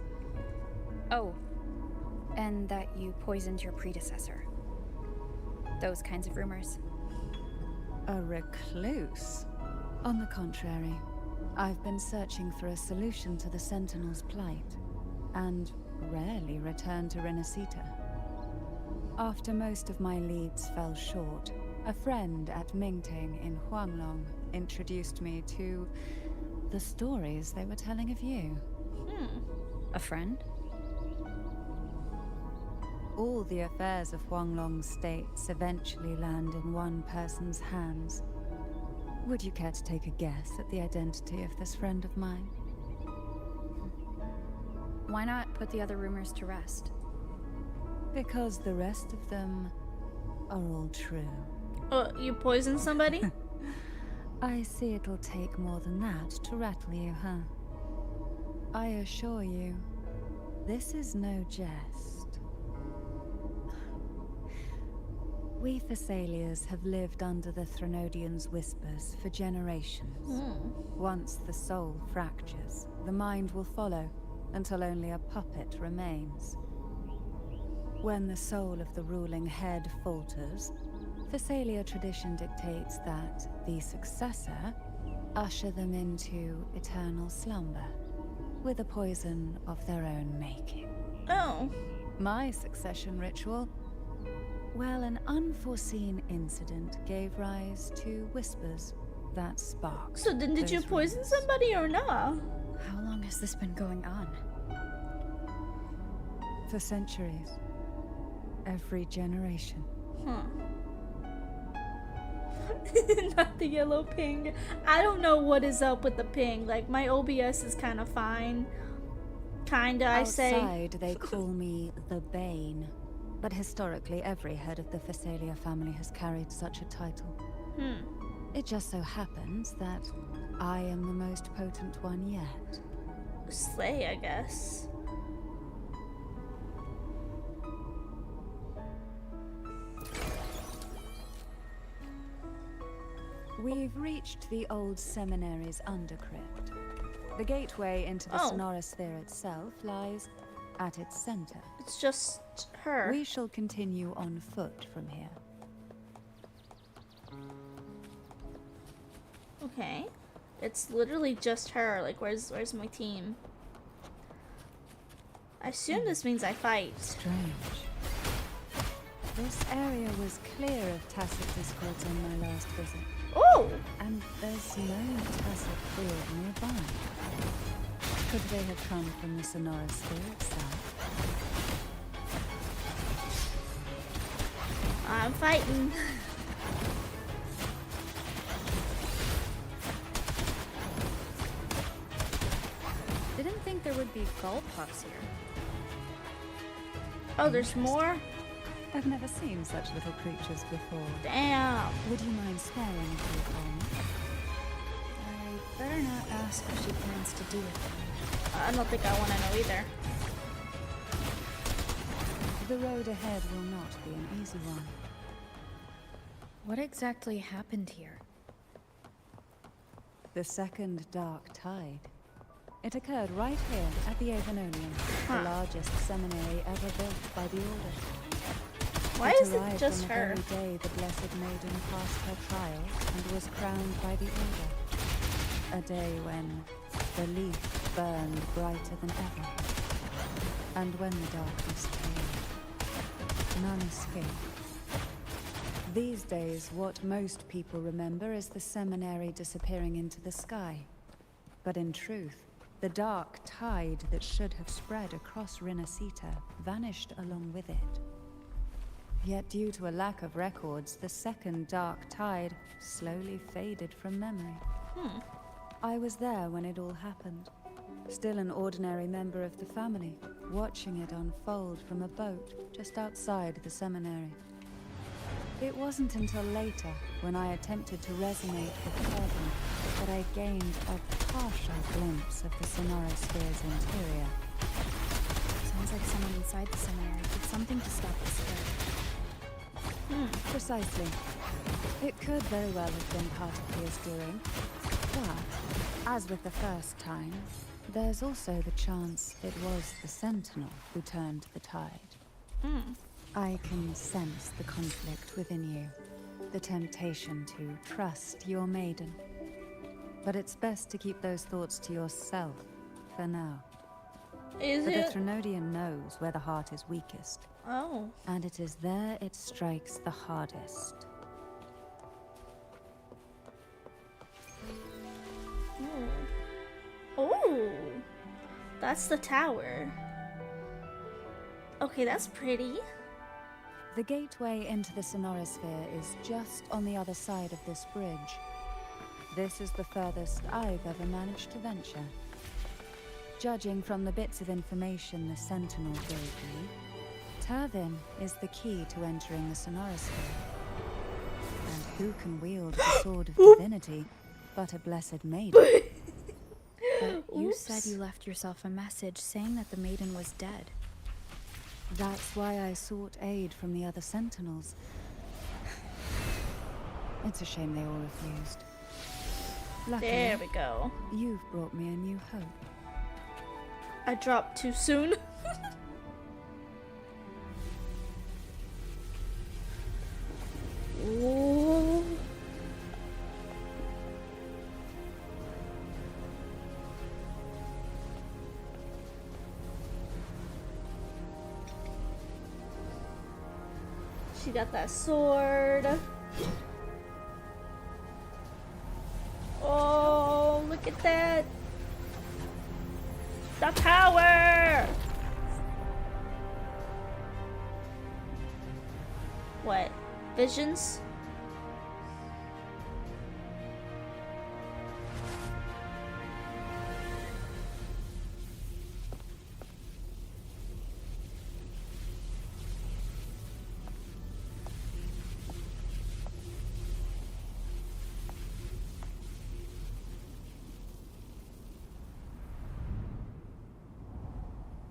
Oh. And that you poisoned your predecessor. Those kinds of rumors. A recluse? On the contrary, I've been searching for a solution to the Sentinel's plight, and rarely return to Renacita. After most of my leads fell short, a friend at Mingting in Huanglong introduced me to the stories they were telling of you. A friend? All the affairs of Huanglong states eventually land in one person's hands. Would you care to take a guess at the identity of this friend of mine? Why not put the other rumors to rest? Because the rest of them are all true. Oh, you poisoned somebody? I see it'll take more than that to rattle you, huh? I assure you, this is no jest. We Thessalians have lived under the Threnodians' whispers for generations. Once the soul fractures, the mind will follow, until only a puppet remains. When the soul of the ruling head falters, Thessalia tradition dictates that the successor usher them into eternal slumber, with a poison of their own making. Oh. My succession ritual? Well, an unforeseen incident gave rise to whispers that sparked. So then did you those poison rumors. somebody or not? How long has this been going on? For centuries. Every generation. Huh. Not the yellow ping. I don't know what is up with the ping. Like, my OBS is kind of fine. Kinda, I say. Outside, they call me the Bane. But historically, every head of the Phasalia family has carried such a title. It just so happens that I am the most potent one yet. Slay, I guess. We've reached the old seminary's undercrypt. The gateway into the Oh. Sonorosphere itself lies at its center. It's just her. We shall continue on foot from here. Okay. It's literally just her. Like, where's my team? I assume this means I fight. Strange. This area was clear of tacit discords on my last visit, Oh! and there's no tacit field nearby. Could they have come from the Sonorosphere itself? I'm fighting. think there would be gull puffs here. Oh, there's more? I've never seen such little creatures before. Damn. Would you mind sparing a few for me? I better not ask what she plans to do with them. I don't think I want to know either. The road ahead will not be an easy one. What exactly happened here? The second dark tide. It occurred right here at the Avenonium, the largest seminary ever built by the Order. Why It is it arrived just on the her? very day the Blessed Maiden passed her trial and was crowned by the Order. A day when the leaf burned brighter than ever. And when the darkness came, none escaped. These days, what most people remember is the seminary disappearing into the sky. But in truth, the dark tide that should have spread across Rinascita vanished along with it. Yet due to a lack of records, the second dark tide slowly faded from memory. I was there when it all happened. Still an ordinary member of the family, watching it unfold from a boat just outside the seminary. It wasn't until later, when I attempted to resonate with Turvin, that I gained a partial glimpse of the Sonorosphere's interior. Sounds like someone inside the seminary did something to stop the spread. Precisely. It could very well have been part of his doing. But, as with the first time, there's also the chance it was the Sentinel who turned the tide. I can sense the conflict within you, the temptation to trust your maiden. But it's best to keep those thoughts to yourself for now. Is For the it? Threnodian knows where the heart is weakest, Oh. and it is there it strikes the hardest. Oh. That's the tower. Okay, that's pretty. The gateway into the Sonorosphere is just on the other side of this bridge. This is the furthest I've ever managed to venture. Judging from the bits of information the Sentinel gave me, Turvin is the key to entering the Sonorosphere. And who can wield the Sword of Divinity but a Blessed Maiden? But you Oops. said you left yourself a message saying that the maiden was dead. That's why I sought aid from the other Sentinels. It's a shame they all refused. Luckily, There we go. you've brought me a new hope. I dropped too soon. Ooh. She got that sword. Oh, look at that. The power! What? Visions?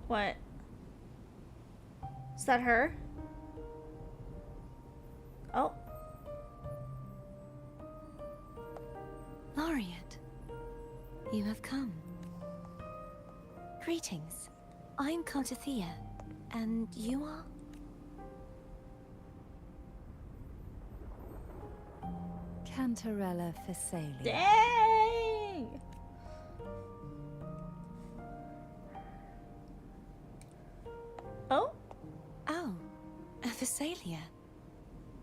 What? Is that her? Oh. Laureate, you have come. Greetings. I'm Cartathea, and you are? Cantarella Phasalia. Dang! Oh? Oh, a Phasalia.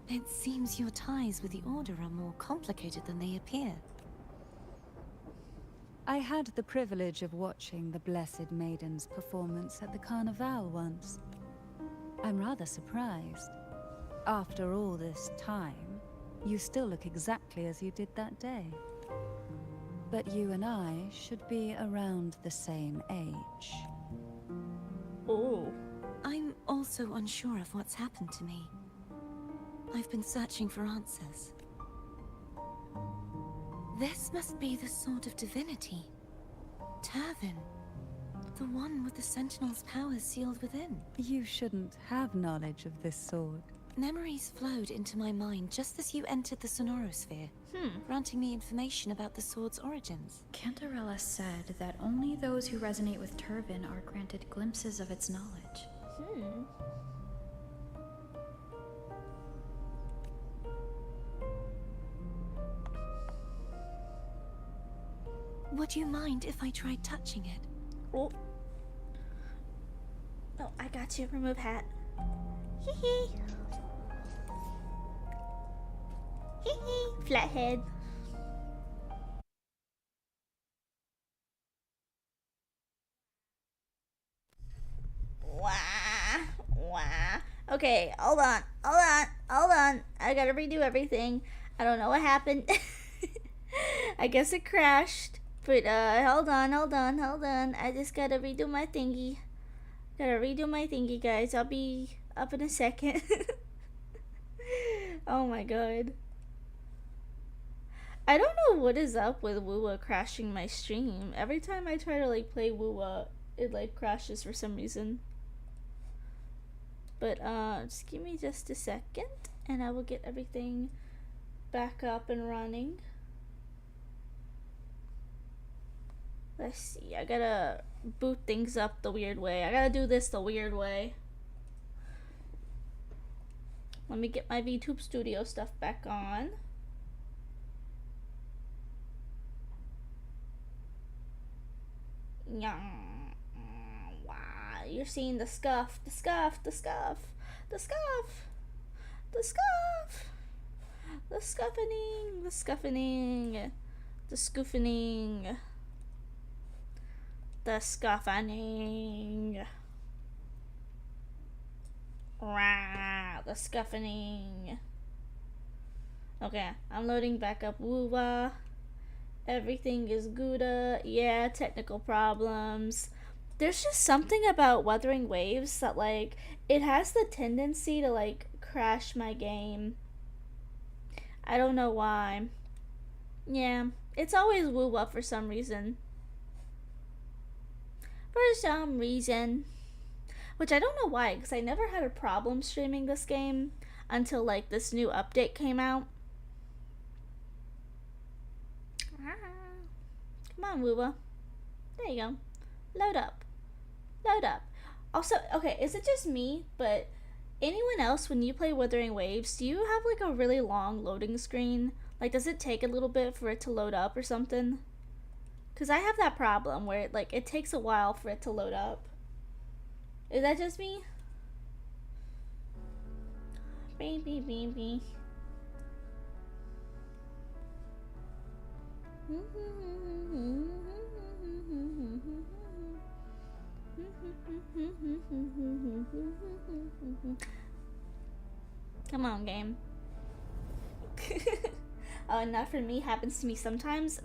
It seems your ties with the Order are more complicated than they appear. I had the privilege of watching the Blessed Maiden's performance at the Carnival once. I'm rather surprised. After all this time, you still look exactly as you did that day. but you and I should be around the same age. Oh. I'm also unsure of what's happened to me. I've been searching for answers. This must be the sword of divinity. Turvin. The one with the Sentinel's powers sealed within. You shouldn't have knowledge of this sword. Memories flowed into my mind just as you entered the Sonorosphere, granting me information about the sword's origins. Cantarella said that only those who resonate with Turvin are granted glimpses of its knowledge. Would you mind if I tried touching it? Oh. Oh, I got you. Remove hat. Hee hee. Hee hee. Flathead. Wah. Wah. Okay, hold on. I gotta redo everything. I don't know what happened. I guess it crashed. But hold on. I just gotta redo my thingy. Guys. I'll be up in a second. Oh my god. I don't know what is up with Wuwa crashing my stream. Every time I try to like play Wuwa, it like crashes for some reason. But just give me just a second and I will get everything back up and running. Let's see, I gotta boot things up the weird way. I gotta do this the weird way. Let me get my VTube Studio stuff back on. Wow, you're seeing the scuff, the scuffening, the scuffening. Rah, the scuffening. Okay, I'm loading back up Wuwa. Everything is good. Yeah, technical problems. There's just something about Wuthering Waves that like it has the tendency to like crash my game. I don't know why. Yeah, it's always Wuwa for some reason. Which I don't know why, because I never had a problem streaming this game until like this new update came out. Come on, Wuwa. There you go. Load up. Also, okay, is it just me, but anyone else, when you play Wuthering Waves, do you have like a really long loading screen? Like, does it take a little bit for it to load up or something? Because I have that problem where it takes a while for it to load up. Is that just me? Baby. Come on, game. Oh, not for me. Happens to me sometimes.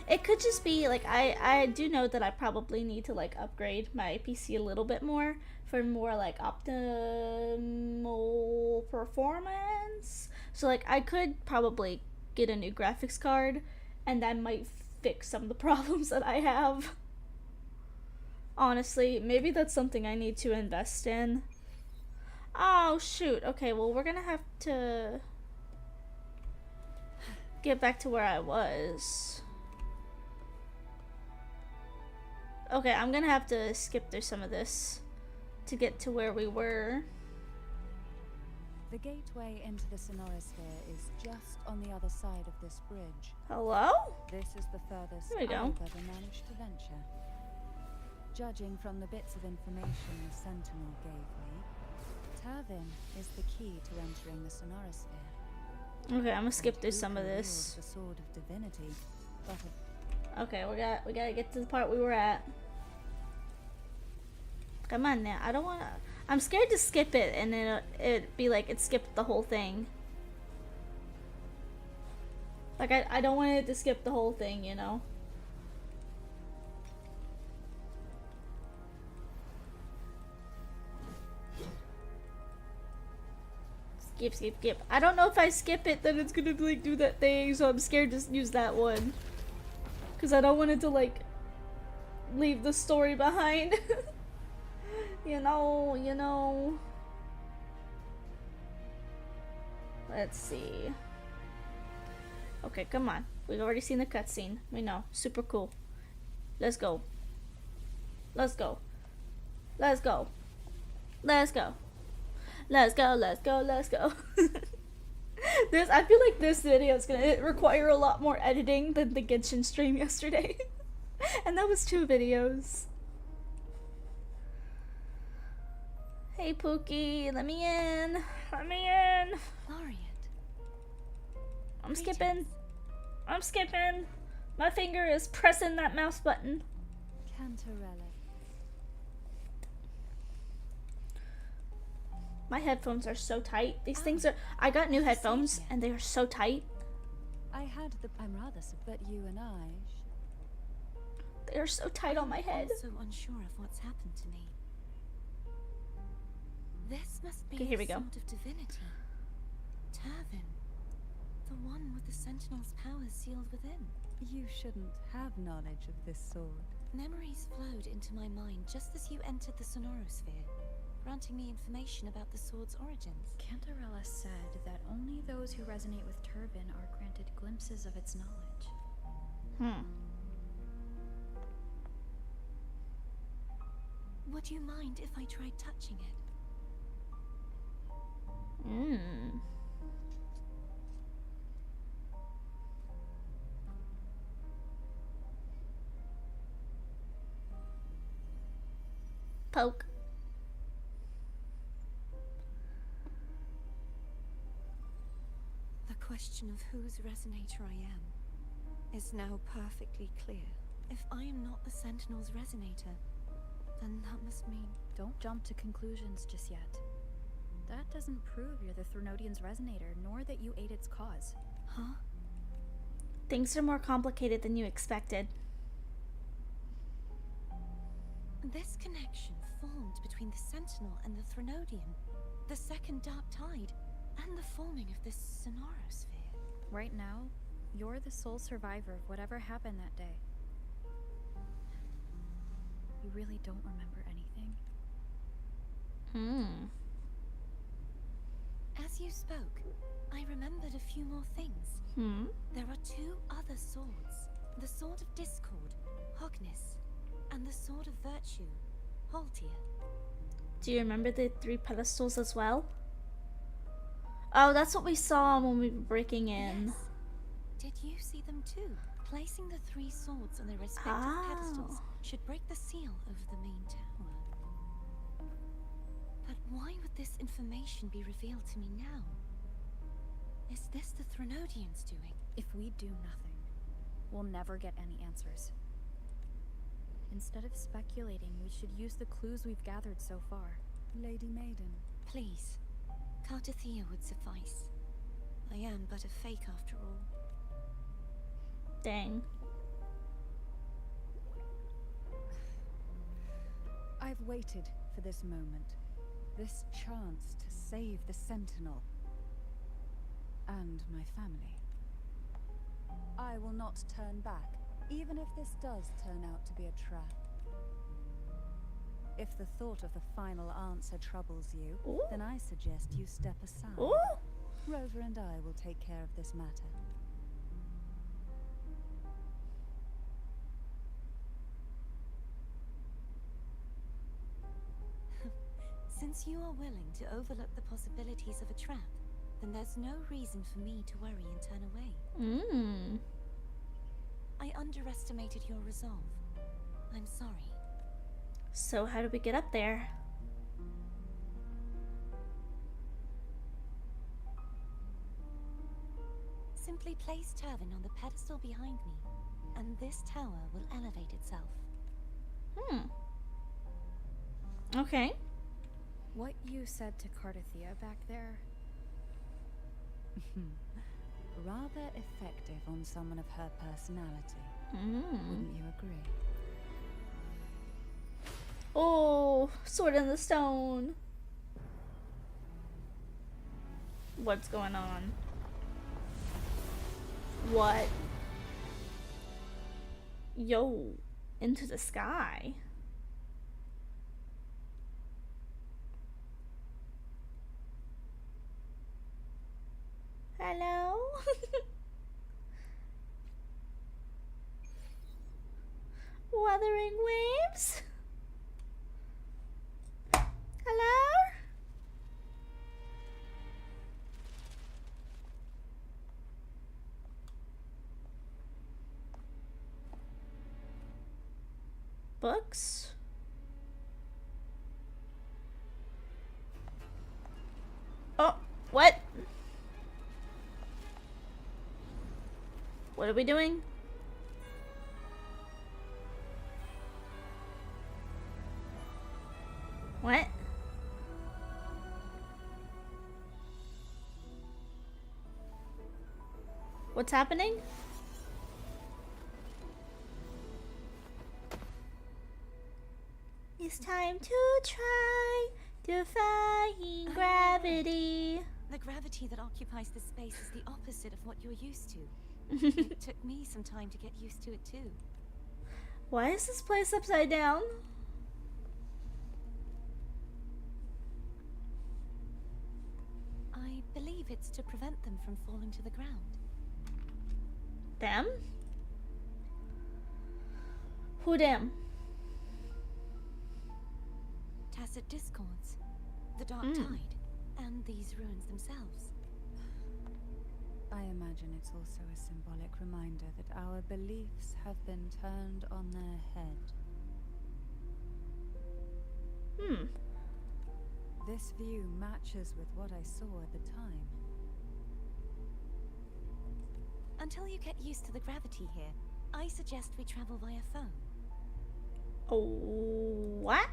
It could just be like I do know that I probably need to like upgrade my PC a little bit more for more like optimal performance. So like I could probably get a new graphics card and that might fix some of the problems that I have. Honestly, maybe that's something I need to invest in. Oh shoot. Okay, well we're gonna have to get back to where I was. Okay, I'm gonna have to skip through some of this to get to where we were. The gateway into the Sonorosphere is just on the other side of this bridge. Hello? This is the furthest There we go. I've ever managed to venture. Judging from the bits of information the Sentinel gave me, Turvin is the key to entering the Sonorosphere. Okay, I'm gonna skip through Who some of can this. wield the sword of divinity, but Okay, we gotta get to the part we were at. Come on now, I don't wanna. I'm scared to skip it and then it be like it skipped the whole thing. Like, I don't want it to skip the whole thing, you know? Skip, skip, skip. I don't know if I skip it, then it's gonna, like, do that thing, so I'm scared to use that one. Because I don't want it to, like, leave the story behind. You know. Let's see. Okay, come on. We've already seen the cutscene. We know. Super cool. Let's go. Let's go. Let's go. Let's go. Let's go, let's go, let's go. I feel like this video is gonna require a lot more editing than the Genshin stream yesterday. And that was 2 videos. Hey Pookie, let me in. Let me in. Laureate. I'm skipping. I'm skipping. My finger is pressing that mouse button. Cantarella. My headphones are so tight. These things are. I got new headphones and they are so tight. I'm rather but you and I. They are so tight on my head. I'm also unsure of what's happened to me. This must be Okay, here we a go. sort of divinity. Turvin. The one with the Sentinel's powers sealed within. You shouldn't have knowledge of this sword. Memories flowed into my mind just as you entered the Sonorosphere, granting me information about the sword's origins. Cantarella said that only those who resonate with Turvin are granted glimpses of its knowledge. Would you mind if I tried touching it? Poke. The question of whose resonator I am is now perfectly clear. If I am not the Sentinel's resonator, then that must mean... Don't jump to conclusions just yet. That doesn't prove you're the Threnodian's resonator, nor that you aid its cause. Huh? Things are more complicated than you expected. This connection formed between the Sentinel and the Threnodian, the second Dark Tide, and the forming of this Sonorosphere. Right now, you're the sole survivor of whatever happened that day. You really don't remember anything? As you spoke, I remembered a few more things. There are 2 other swords. The Sword of Discord, Hogness, and the Sword of Virtue, Haltia. Do you remember the 3 pedestals as well? Oh, that's what we saw when we were breaking in. Yes. Did you see them too? Placing the 3 swords on their respective pedestals should break the seal over the main tower. But why would this information be revealed to me now? Is this the Threnodians doing? If we do nothing, we'll never get any answers. Instead of speculating, we should use the clues we've gathered so far. Lady Maiden. Please. Cartathea would suffice. I am but a fake after all. Dang. I've waited for this moment. This chance to save the Sentinel. And my family. I will not turn back, even if this does turn out to be a trap. If the thought of the final answer troubles you, then I suggest you step aside. Rover and I will take care of this matter. Since you are willing to overlook the possibilities of a trap, then there's no reason for me to worry and turn away. I underestimated your resolve. I'm sorry. So how do we get up there? Simply place Turvin on the pedestal behind me, and this tower will elevate itself. Okay. What you said to Cartathea back there? rather effective on someone of her personality. Wouldn't you agree? Oh, sword in the stone. What's going on? What? Yo, into the sky. Hello? Wuthering Waves? Hello? Books? Oh, what? What are we doing? What? What's happening? It's time to try defying gravity. The gravity that occupies this space is the opposite of what you're used to. It took me some time to get used to it too. Why is this place upside down? I believe it's to prevent them from falling to the ground. Them? Who them? Tacit discords, the dark tide, and these ruins themselves. I imagine it's also a symbolic reminder that our beliefs have been turned on their head. This view matches with what I saw at the time. Until you get used to the gravity here, I suggest we travel via phone. Oh, what?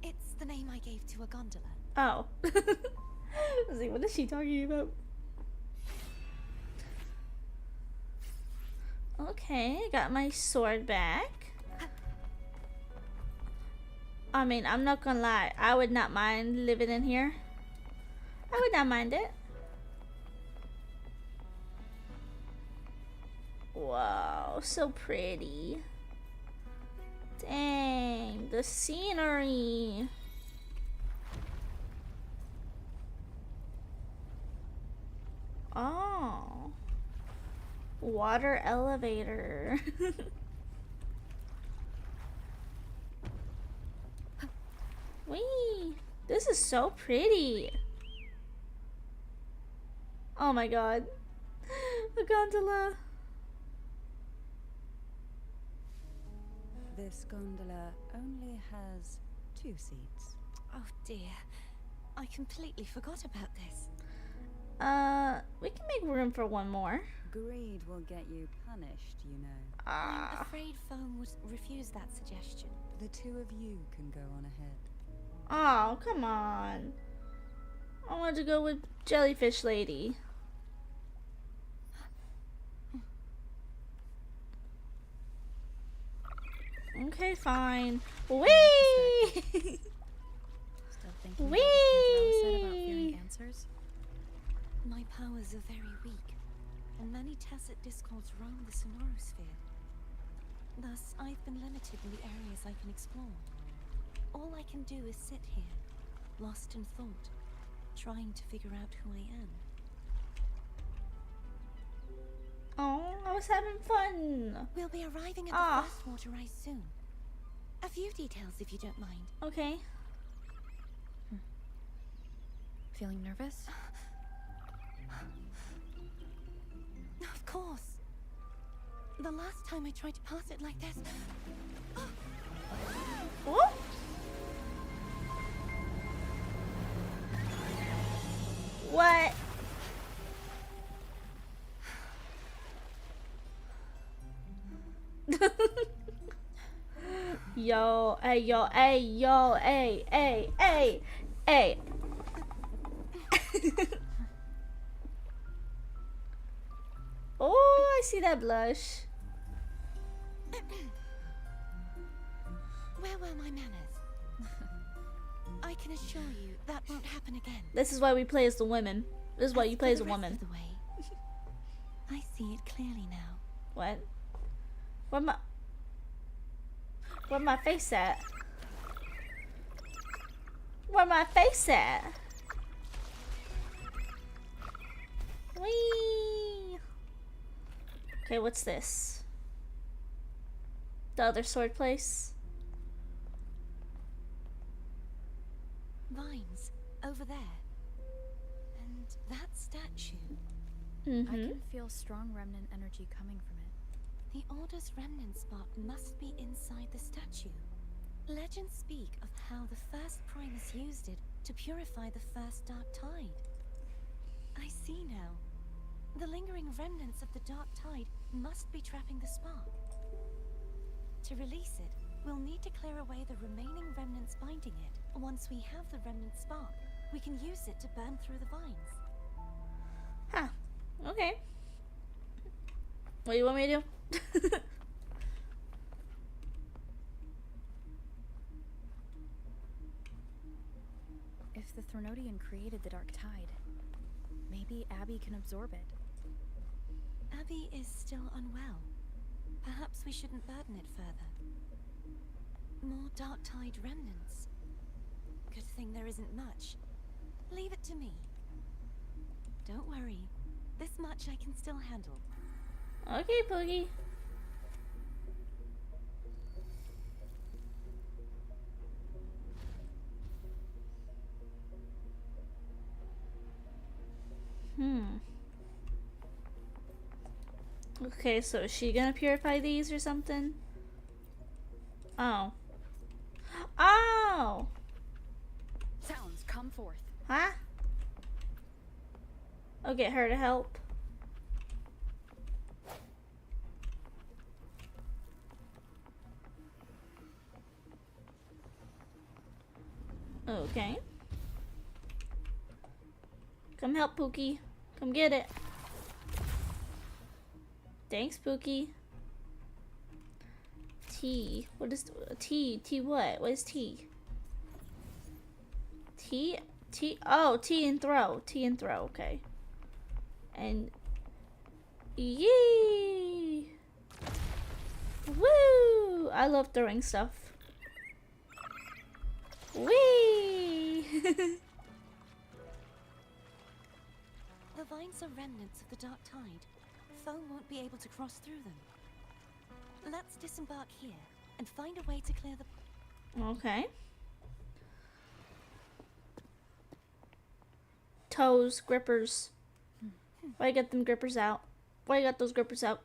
It's the name I gave to a gondola. Oh. I was like, what is she talking about? Okay, got my sword back. I mean, I'm not gonna lie, I would not mind living in here. I would not mind it. Wow, so pretty. Dang, the scenery. Oh. Water elevator. Wee. This is so pretty. Oh my god. The gondola. This gondola only has 2 seats. Oh dear, I completely forgot about this. We can make room for one more. Greed will get you punished, you know. I'm afraid Foam would refuse that suggestion. The 2 of you can go on ahead. Oh, come on. I wanted to go with Jellyfish Lady. Okay, fine. Whee! Still thinking about what Cantrell said about Whee! fearing answers? My powers are very weak, and many tacit discords roam the sonorosphere. Thus, I've been limited in the areas I can explore. All I can do is sit here, lost in thought, trying to figure out who I am. Oh, I was having fun. We'll be arriving at Ah. the first water rise soon. A few details, if you don't mind. Okay. Feeling nervous? Of course. The last time I tried to pass it like this... Oh? What? yo, hey, yo, hey, yo, hey, hey, hey, hey. Oh, I see that blush. Where were my manners? I can assure you that won't happen again. This is why we play as the women. This is why you play as a For the rest woman. of the way, I see it clearly now. What? Where my face at? Where my face at? Whee! Okay, what's this? The other sword place? Vines, over there. And that statue. I Mm-hmm. can feel strong remnant energy coming from it. The Order's remnant spot must be inside the statue. Legends speak of how the first Primus used it to purify the first Dark Tide. I see now. The lingering remnants of the Dark Tide must be trapping the spark. To release it, we'll need to clear away the remaining remnants binding it. Once we have the remnant spark, we can use it to burn through the vines. Huh. Okay. What do you want me to do? If the Threnodian created the Dark Tide, maybe Abby can absorb it. Abby is still unwell. Perhaps we shouldn't burden it further. More Dark Tide remnants. Good thing there isn't much. Leave it to me. Don't worry. This much I can still handle. Okay, Poogie. Okay, so is she gonna purify these or something? Oh. Oh! Sounds, come forth. Huh? I'll get her to help. Okay. Come help, Pookie. Come get it. Thanks, Pookie. T. What is T? T what? What is T? T? T? Oh, T and throw. T and throw. Okay. And yee! Woo! I love throwing stuff. Whee! The vines are remnants of the Dark Tide. Foam won't be able to cross through them. Let's disembark here and find a way to clear the... Okay. Toes, grippers. Why you got them grippers out? Why you got those grippers out?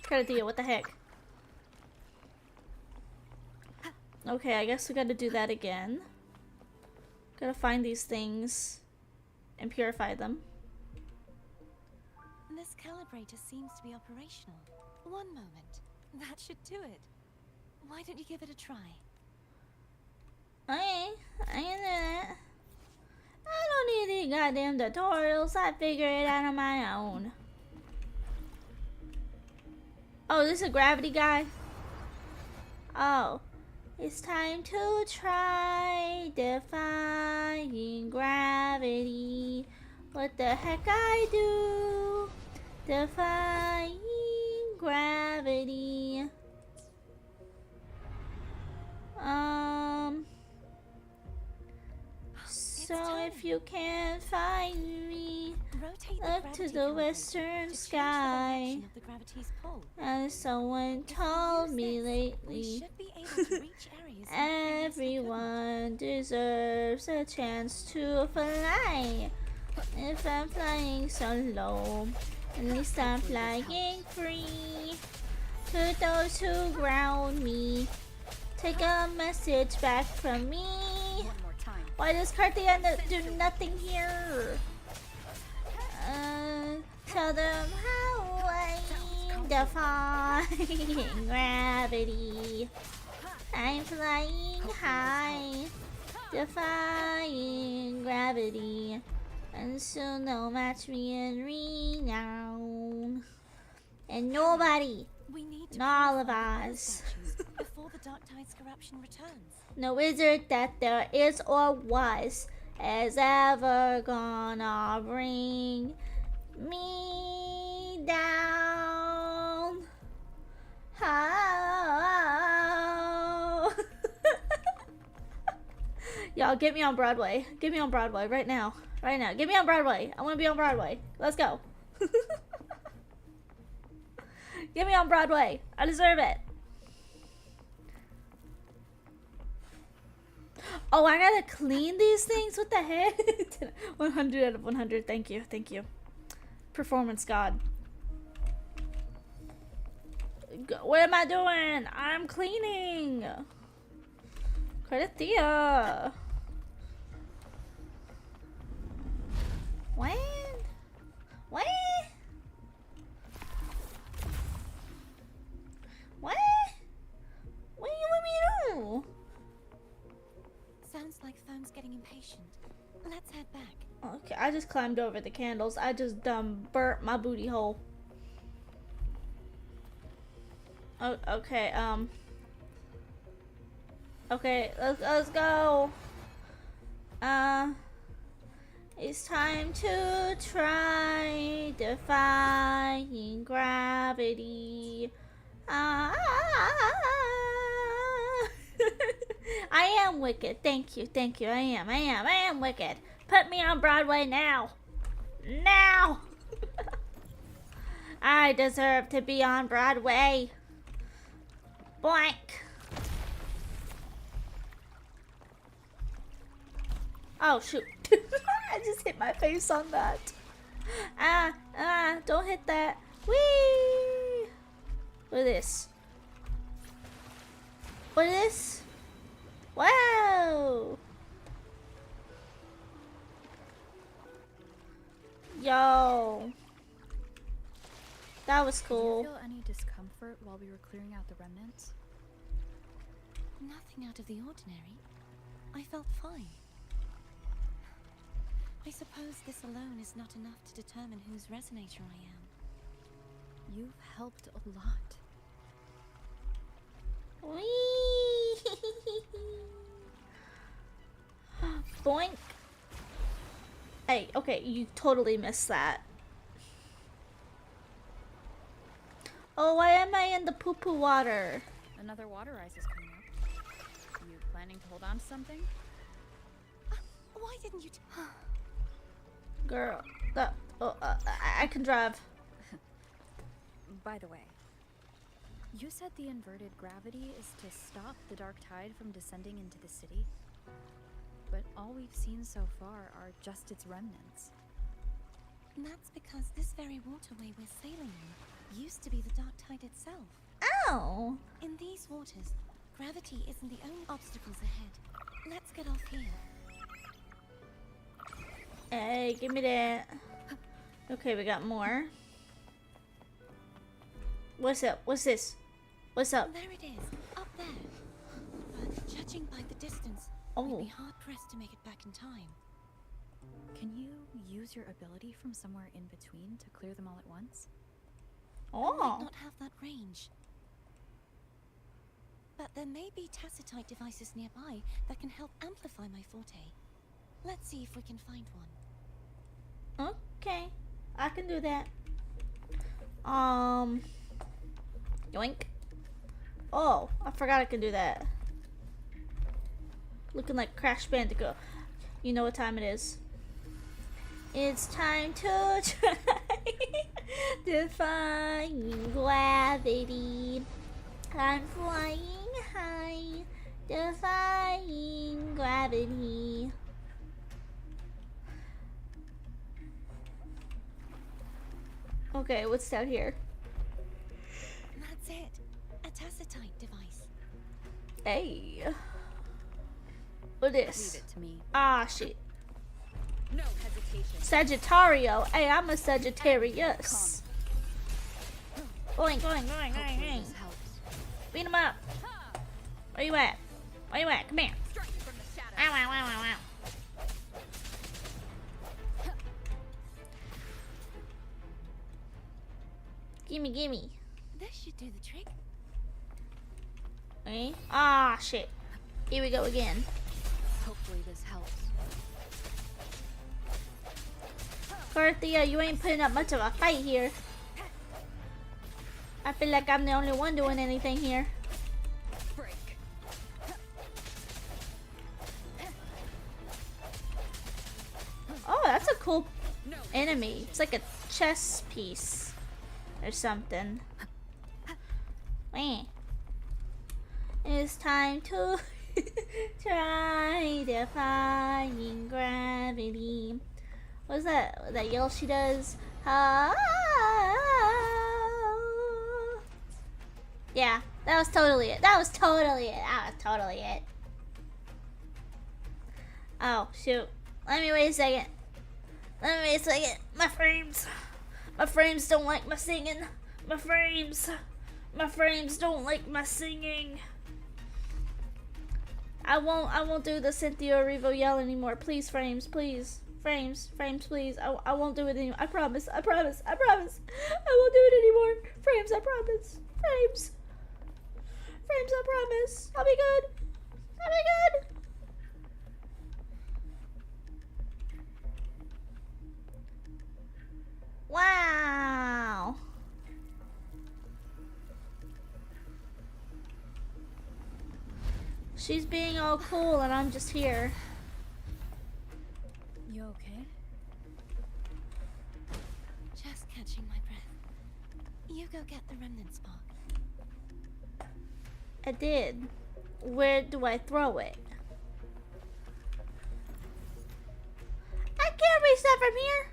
Cardia, what the heck? Okay, I guess we gotta do that again. Gotta find these things and purify them. This calibrator seems to be operational. One moment. That should do it. Why don't you give it a try? Okay, I can do that. I don't need these goddamn tutorials. I figure it out on my own. Oh, this is a gravity guy? Oh. It's time to try defying gravity. What the heck I do? Defying gravity. So if you can't find me, Rotate the look gravity to the compass western to change the sky. direction of the gravity's pull. As someone If we told use me this, we lately, should be able to reach areas that previously everyone deserves a chance to fly. If I'm flying so low, at least I'm flying free. To those who ground me, take a message back from me. One more time. Why does Cardia do nothing here? Tell them how I'm defying gravity. I'm flying high, defying gravity, and soon they'll match me in renown. And nobody, We need to not all of purify the us, statues before the Dark Tide's corruption returns. no wizard that there is or was is ever gonna bring me down. How? Y'all, get me on Broadway. Get me on Broadway right now. Right now. Get me on Broadway. I want to be on Broadway. Let's go. Get me on Broadway. I deserve it. Oh, I gotta clean these things? What the heck? 100 out of 100. Thank you. Thank you. Performance god. What am I doing? I'm cleaning. Cartithia. What? What? What? What do you want me to do? Sounds like Phone's getting impatient. Let's head back. Okay, I just climbed over the candles. I just burnt my booty hole. Oh, okay, okay, let's go. It's time to try defying gravity. I am wicked. Thank you. I am wicked. Put me on Broadway now. Now. I deserve to be on Broadway. Boink. Oh, shoot. I just hit my face on that. Don't hit that. Whee! What is this? What is this? Wow! Yo. That was cool. Did you feel any discomfort while we were clearing out the remnants? Nothing out of the ordinary. I felt fine. I suppose this alone is not enough to determine whose resonator I am. You've helped a lot. Whee! Boink. Hey, okay, you totally missed that. Oh, why am I in the poo-poo water? Another water ice is coming up. You planning to hold on to something? Why didn't you Girl, I can drive. By the way, you said the inverted gravity is to stop the dark tide from descending into the city. But all we've seen so far are just its remnants. And that's because this very waterway we're sailing on used to be the Dark Tide itself. Ow! In these waters, gravity isn't the only obstacles ahead. Let's get off here. Hey, give me that. Okay, we got more. What's up? What's this? What's up? There it is, up there. But judging by the distance, Oh. we'd be hard-pressed to make it back in time. Can you use your ability from somewhere in between to clear them all at once? I Oh. might not have that range. But there may be tacitite devices nearby that can help amplify my forte. Let's see if we can find one. Okay, I can do that. Yoink. Oh, I forgot I can do that. Looking like Crash Bandicoot. You know what time it is. It's time to try defying gravity. I'm flying high, defying gravity. Okay, what's down here? That's it. A tacitite device. Hey. What is? Leave it to me. Ah, shit. No hesitation. Sagittario. Hey, I'm a Sagittarius. Boing, boing, boing, boing, boing. This helps. Beat him up. Where you at? Where you at? Come here. Ow, ow, ow, ow, ow. Gimme, gimme. This should do the trick. Okay. Ah, shit. Here we go again. Hopefully this helps. Carthia, you ain't putting up much of a fight here. I feel like I'm the only one doing anything here. Break. Oh, that's a cool enemy. It's like a chess piece or something. Meh. It's time to try defying gravity. What's that? That yell she does? Ah. Yeah, that was totally it. That was totally it. That was totally it. Oh, shoot. Let me wait a second. Let me wait a second. My frames. My frames don't like my singing. My frames. My frames don't like my singing. I won't do the Cynthia Erivo yell anymore. Please, frames, please. Frames, please. I won't do it anymore. I promise. I promise. I promise. I won't do it anymore. Frames, I promise. Frames. Frames, I promise. I'll be good. I'll be good. Wow. She's being all cool and I'm just here. You okay? Just catching my breath. You go get the remnant spark. I did. Where do I throw it? I can't reach that from here.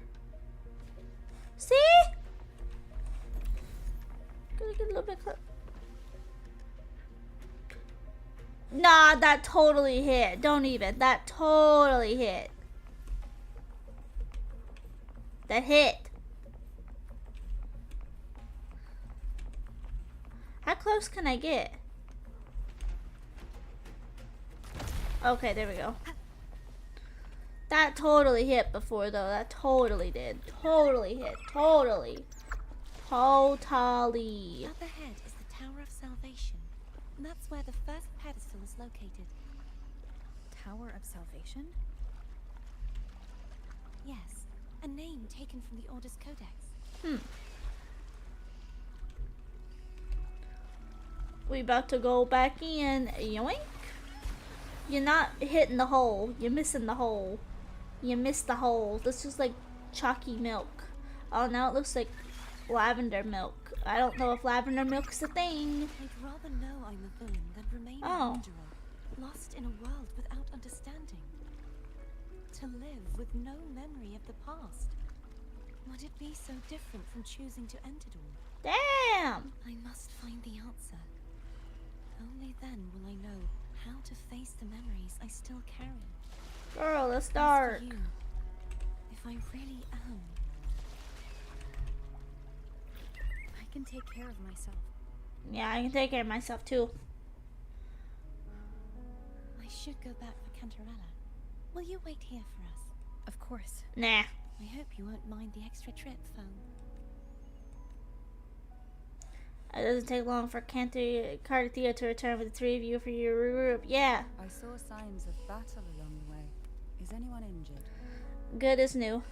See? Gotta get a little bit close. Nah, that totally hit. Don't even. That totally hit. That hit. How close can I get? Okay, there we go. That totally hit before though. That totally did. Totally hit. Totally. Totally. Up ahead is the Tower of Salvation. That's where the first pedestal is located. Tower of Salvation? Yes, a name taken from the Order's Codex. We about to go back in. Yoink. You're not hitting the hole. You're missing the hole. You missed the hole. This is like chalky milk. Oh, now it looks like lavender milk. I don't know if lavender milk's a thing. I'd rather know I'm a villain than remain a wanderer, lost in a world without understanding. To live with no memory of the past. Would it be so different from choosing to end it all? Damn! I must find the answer. Only then will I know how to face the memories I still carry. Girl, that's As for dark. you, if I really am, I can take care of myself. Yeah, I can take care of myself too. I should go back for Cantarella. Will you wait here for us? Of course. Nah. I hope you won't mind the extra trip, Foe. It doesn't take long for Carthia to return with the three of you for your regroup. Yeah. I saw signs of battle along the way. Is anyone injured? Good as new.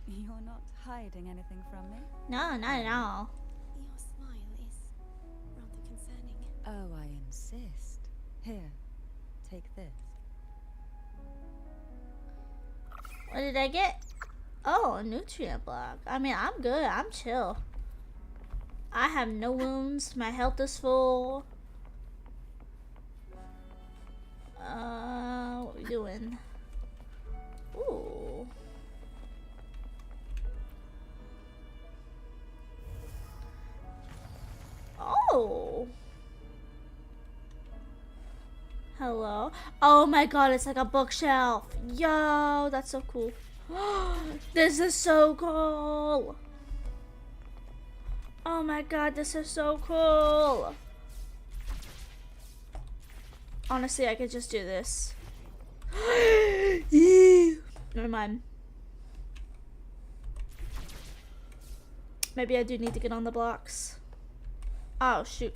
You're not hiding anything from me? No, not at all. Your smile is rather concerning. Oh, I insist. Here, take this. What did I get? Oh, a nutrient block. I mean, I'm good. I'm chill. I have no wounds. My health is full. What we doing? Ooh. Oh. Hello. Oh my god, it's like a bookshelf. Yo, that's so cool. This is so cool. Oh my god, this is so cool. Honestly, I could just do this. Never mind. Maybe I do need to get on the blocks. Oh, shoot.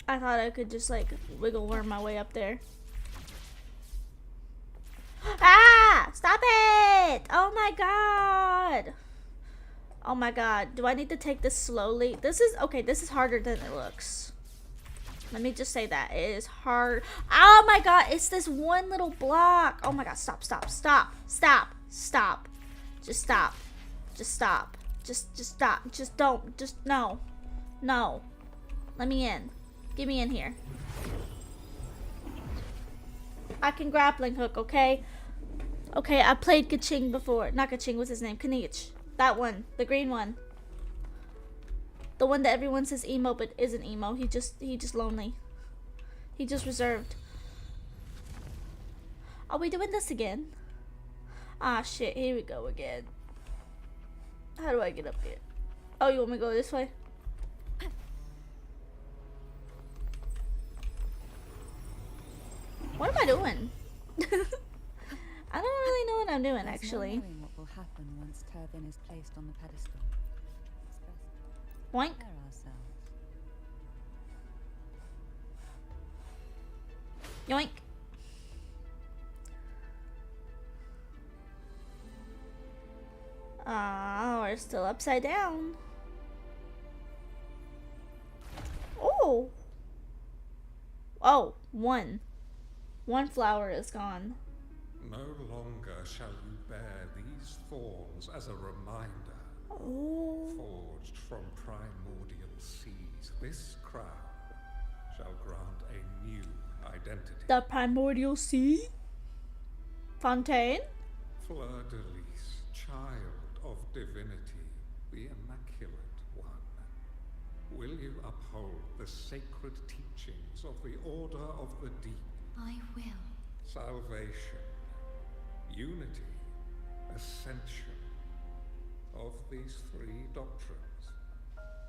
I thought I could just, like, wiggle worm my way up there. Ah! Stop it! Oh my god! Oh my god. Do I need to take this slowly? This is, okay, this is harder than it looks. Let me just say that. It is hard. Oh my god, it's this one little block. Oh my god, stop, stop, stop, stop, stop. Just stop. Just stop. Just stop. Just don't. Just, no. No. Let me in. Get me in here. I can grappling hook, okay? Okay, I played Kaching before. Not Kaching, what's his name? Kanich. That one. The green one. The one that everyone says emo but isn't emo. He just lonely. He just reserved. Are we doing this again? Ah shit, here we go again. How do I get up here? Oh, you want me to go this way? What am I doing? I don't really know what I'm doing, actually. There's no knowing what will happen once Turbin is placed on the pedestal. It's best Boink. to prepare ourselves. Yoink. Ah, we're still upside down. Oh. Oh, one. One flower is gone. No longer shall you bear these thorns as a reminder. Oh. Forged from primordial seas, this crown shall grant a new identity. The primordial sea? Fontaine? Fleur de Lis, child of divinity, the immaculate one. Will you uphold the sacred teachings of the Order of the Deep? I will. Salvation, unity, ascension. Of these three doctrines,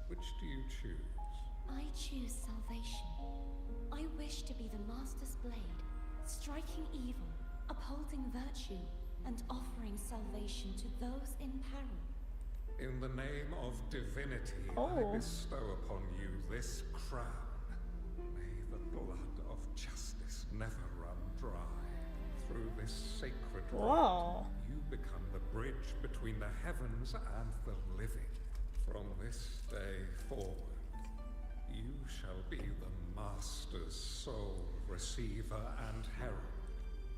which do you choose? I choose salvation. I wish to be the Master's blade, striking evil, upholding virtue, and offering salvation to those in peril. In the name of divinity, I bestow upon you this crown. May the blood of justice never run dry. Through this sacred rite, you become the bridge between the heavens and the living. From this day forward, you shall be the Master's sole receiver and herald.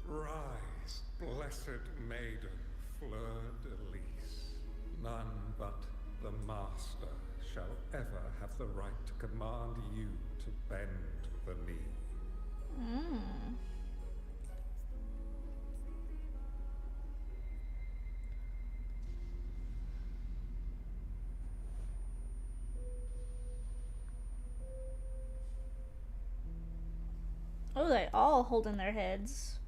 Rise, blessed maiden, Fleur de Lis. None but the Master shall ever have the right to command you to bend the knee. Oh, they all holding their heads.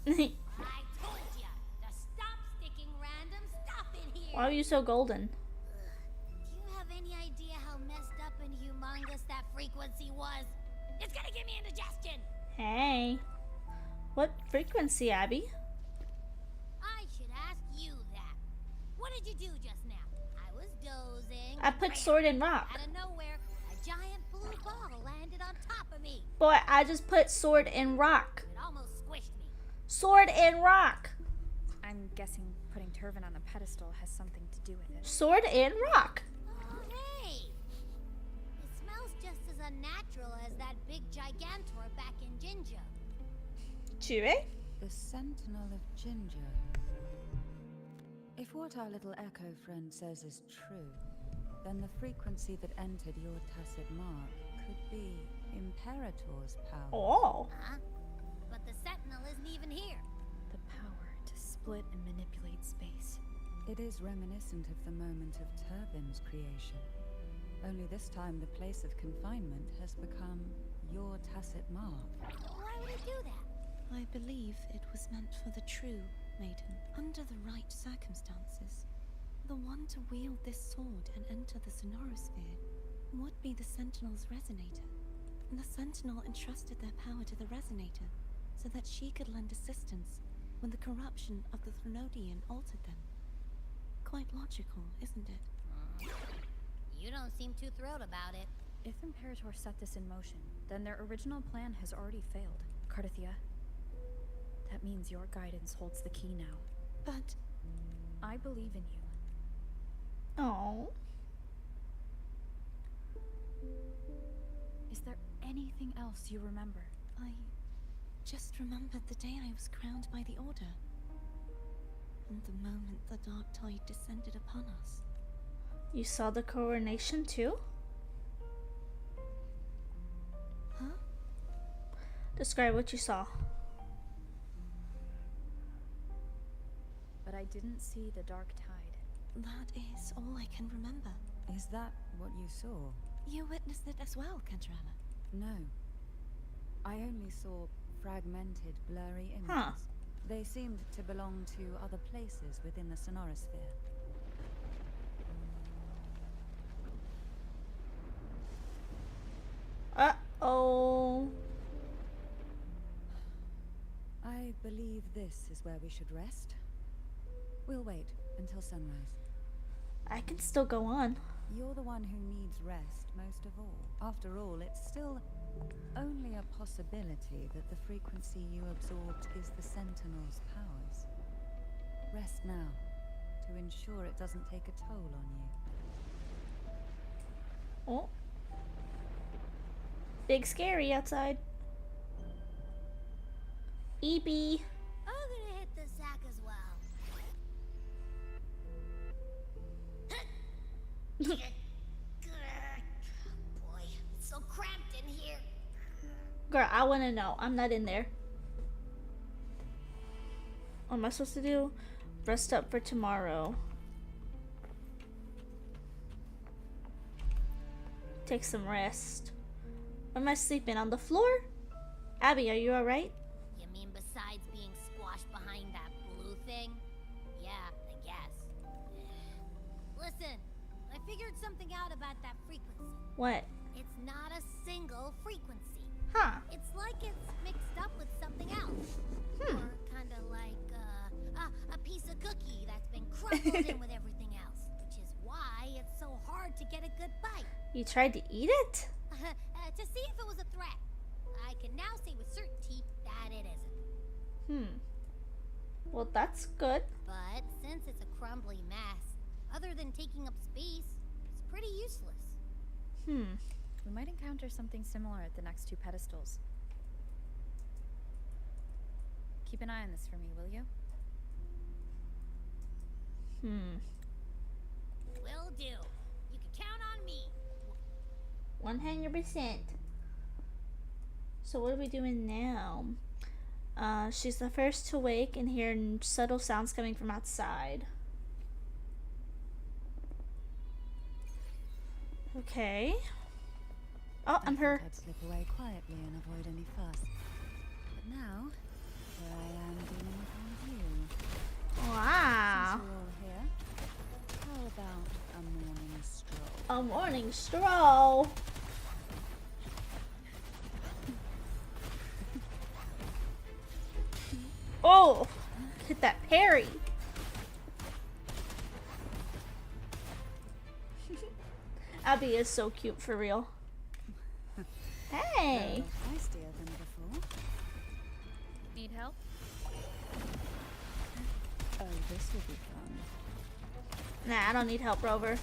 I told ya to stop sticking random stuff in here. Why are you so golden? Do you have any idea how messed up and humongous that frequency was? It's gonna give me indigestion. Hey. What frequency, Abby? I should ask you that. What did you do just now? I was dozing. I put sword in rock. Out of nowhere, a giant blue ball landed on top of me. Boy, I just put sword in rock. It almost squished me. Sword in rock. I'm guessing putting Turvin on the pedestal has something to do with it. Sword in rock. Oh, hey! It smells just as unnatural as that big gigantor back in Ginger. Chewy? The Sentinel of Ginger. If what our little echo friend says is true, then the frequency that entered your tacit mark could be Imperator's power. Oh. Huh? But the Sentinel isn't even here. The power to split and manipulate space. It is reminiscent of the moment of Turbin's creation. Only this time the place of confinement has become your tacit mark. Why would it do that? I believe it was meant for the true maiden, under the right circumstances. The one to wield this sword and enter the Sonorosphere would be the Sentinel's resonator. The Sentinel entrusted their power to the resonator so that she could lend assistance when the corruption of the Threnodian altered them. Quite logical, isn't it? You don't seem too thrilled about it. If Imperator set this in motion, then their original plan has already failed. Cardathia, that means your guidance holds the key now. But I believe in you. Oh. Is there anything else you remember? I just remembered the day I was crowned by the Order. And the moment the dark tide descended upon us. You saw the coronation too? Huh? Describe what you saw. But I didn't see the dark tide. That is all I can remember. Is that what you saw? You witnessed it as well, Kentrala. No. I only saw fragmented, blurry images. Huh. They seemed to belong to other places within the Sonorosphere. Uh-oh. I believe this is where we should rest. We'll wait until sunrise. I can still go on. You're the one who needs rest most of all. After all, it's still only a possibility that the frequency you absorbed is the Sentinel's powers. Rest now, to ensure it doesn't take a toll on you. Oh. Big scary outside. EB. I'm gonna hit the sack as well. Boy, it's so cramped in here. Girl, I want to know. I'm not in there. What am I supposed to do? Rest up for tomorrow. Take some rest. Where am I sleeping? On the floor? Abby, are you alright? You mean besides being squashed behind that blue thing? Yeah, I guess. Listen, I figured something out about that frequency. What? It's not a single frequency. Huh. It's like it's mixed up with something else. Or kind of like a piece of cookie that's been crumbled in with everything else. Which is why it's so hard to get a good bite. You tried to eat it? To see if it was a threat. I can now say with certainty that it isn't. Well, that's good. But since it's a crumbly mess, other than taking up space, it's pretty useless. We might encounter something similar at the next two pedestals. Keep an eye on this for me, will you? Will do. You can count on me. 100%. So what are we doing now? She's the first to wake and hear subtle sounds coming from outside. Okay. Oh, I'm her. I'd slip away quietly and avoid any fuss. But now, here I am dealing with one of you. Wow. Since you're all here, how about a morning stroll? A morning stroll. Oh, hit that parry. Abby is so cute for real. Hey. Feistier than before. Need help? Oh, this will be fun. Nah, I don't need help, Rover.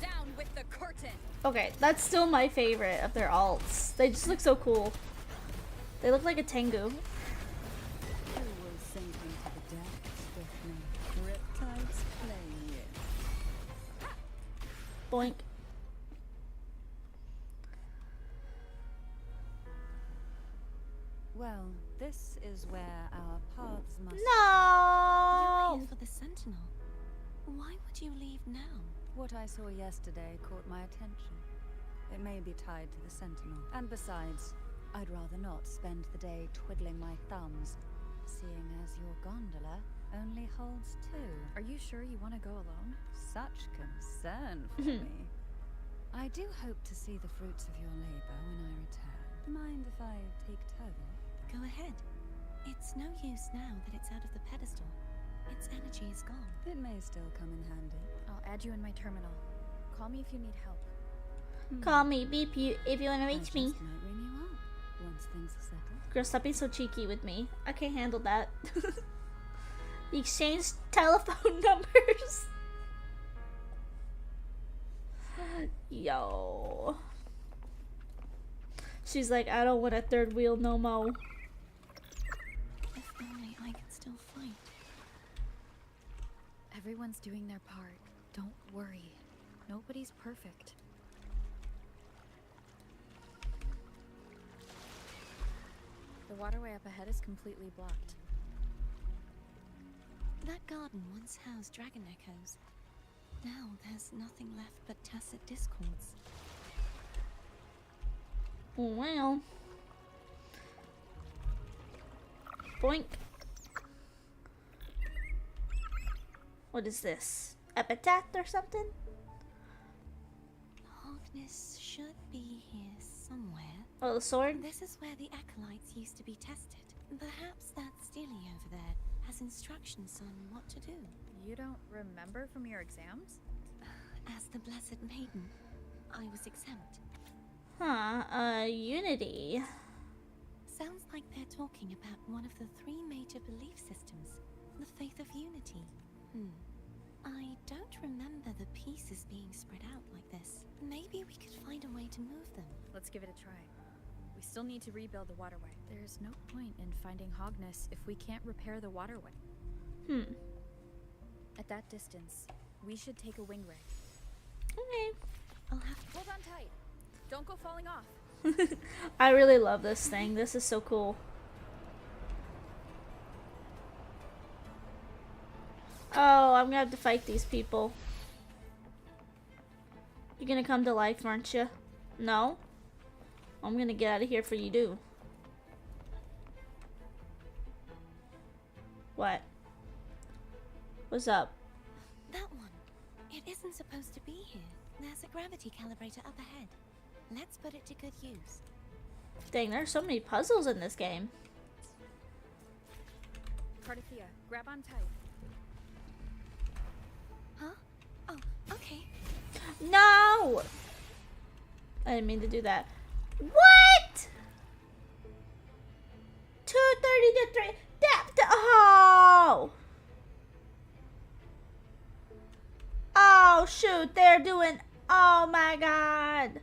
Down with the curtain! Okay, that's still my favorite of their alts. They just look so cool. They look like a Tengu. Who will sink into the depths with me? Riptides playing you. Boink. Well, this is where our paths must... You're No! here for the Sentinel. Why would you leave now? What I saw yesterday caught my attention. It may be tied to the Sentinel. And besides, I'd rather not spend the day twiddling my thumbs, seeing as your gondola only holds 2. Are you sure you want to go alone? Such concern for me. I do hope to see the fruits of your labor when I return. Mind if I take turtle? Go ahead. It's no use now that it's out of the pedestal. Its energy is gone. It may still come in handy. I'll add you in my terminal. Call me if you need help. Call me, beep you if you want to I reach just me. might ring you up once things are settled. Girl, stop being so cheeky with me. I can't handle that. We exchanged telephone numbers. Yo. She's like, I don't want a third wheel no more. If only I could still fight. Everyone's doing their part. Don't worry. Nobody's perfect. The waterway up ahead is completely blocked. That garden once housed dragon echoes. Now there's nothing left but tacit discords. Well. Boink. What is this? Epitaph or something? Harkness should be here somewhere. Oh, the sword? This is where the acolytes used to be tested. Perhaps that Steely over there has instructions on what to do. You don't remember from your exams? As the Blessed Maiden, I was exempt. Huh, Unity. Sounds like they're talking about one of the 3 major belief systems, the faith of unity. I don't remember the pieces being spread out like this. Maybe we could find a way to move them. Let's give it a try. We still need to rebuild the waterway. There's no point in finding Hogness if we can't repair the waterway. At that distance, we should take a wing ray. Okay. I'll have to Hold on tight. Don't go falling off. I really love this thing. This is so cool. Oh, I'm gonna have to fight these people. You're gonna come to life, aren't you? No? I'm gonna get out of here for you do. What? What's up? That one. It isn't supposed to be here. There's a gravity calibrator up ahead. Let's put it to good use. Dang, there's so many puzzles in this game. Cardathea, grab on tight. Huh? Oh, okay. No! I didn't mean to do that. What? 2:30 to 3. Oh! Oh, shoot. They're doing... Oh, my God.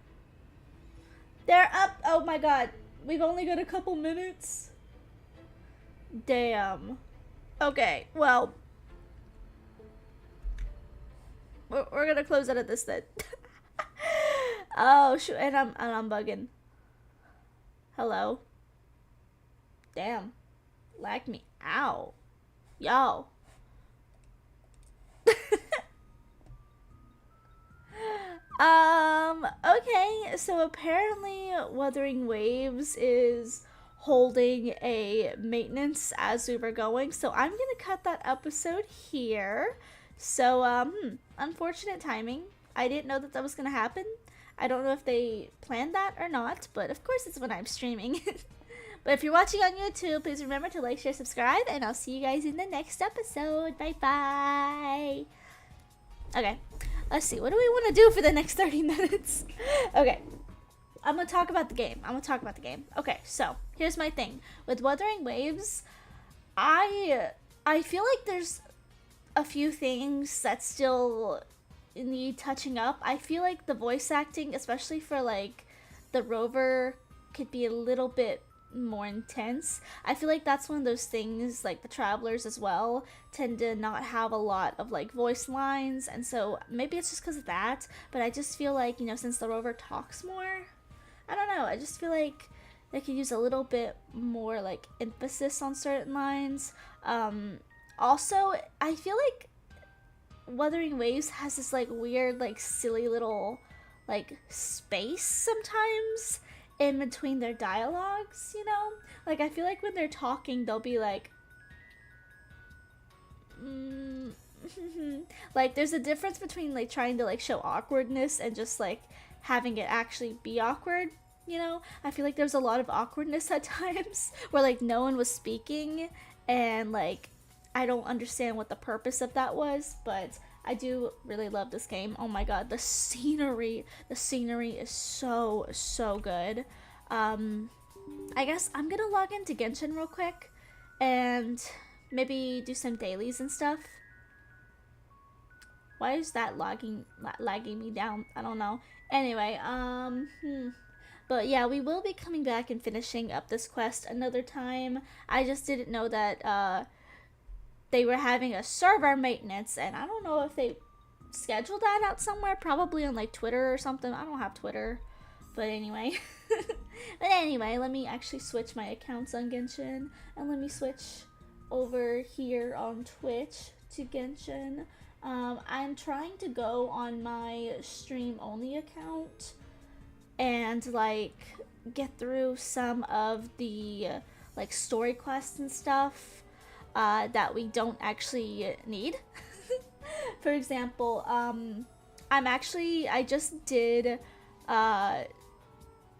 They're up... Oh, my God. We've only got a couple minutes. Damn. Okay, well... We're gonna close out of this then. Oh, shoot. And I'm bugging. Hello? Damn. Lag me out. Yo. Okay, so apparently Wuthering Waves is holding a maintenance as we were going, so I'm gonna cut that episode here. So, unfortunate timing. I didn't know that that was gonna happen. I don't know if they planned that or not, but of course it's when I'm streaming. But if you're watching on YouTube, please remember to like, share, subscribe, and I'll see you guys in the next episode. Bye-bye. Okay, let's see. What do we want to do for the next 30 minutes? Okay, I'm going to talk about the game. Okay, so here's my thing. With Wuthering Waves, I feel like there's a few things that still need touching up. I feel like the voice acting, especially for like the rover, could be a little bit more intense. I feel like that's one of those things, like the travelers as well tend to not have a lot of like voice lines, and so maybe it's just because of that, but I just feel like, you know, since the rover talks more, I don't know, I just feel like they could use a little bit more like emphasis on certain lines. Also, I feel like Wuthering Waves has this like weird, like silly little like space sometimes in between their dialogues, you know? Like, I feel like when they're talking, they'll be like, like, there's a difference between, like, trying to, like, show awkwardness and just, like, having it actually be awkward, you know? I feel like there's a lot of awkwardness at times where, like, no one was speaking and, like, I don't understand what the purpose of that was, but I do really love this game. Oh my god, the scenery is so, so good. I guess I'm gonna log into Genshin real quick and maybe do some dailies and stuff. Why is that lagging me down? I don't know. Anyway, but yeah, we will be coming back and finishing up this quest another time. I just didn't know that, they were having a server maintenance, and I don't know if they scheduled that out somewhere, probably on like Twitter or something. I don't have Twitter, but anyway. But anyway, let me actually switch my accounts on Genshin, and let me switch over here on Twitch to Genshin. I'm trying to go on my stream only account and like get through some of the like story quests and stuff that we don't actually need. For example, I just did the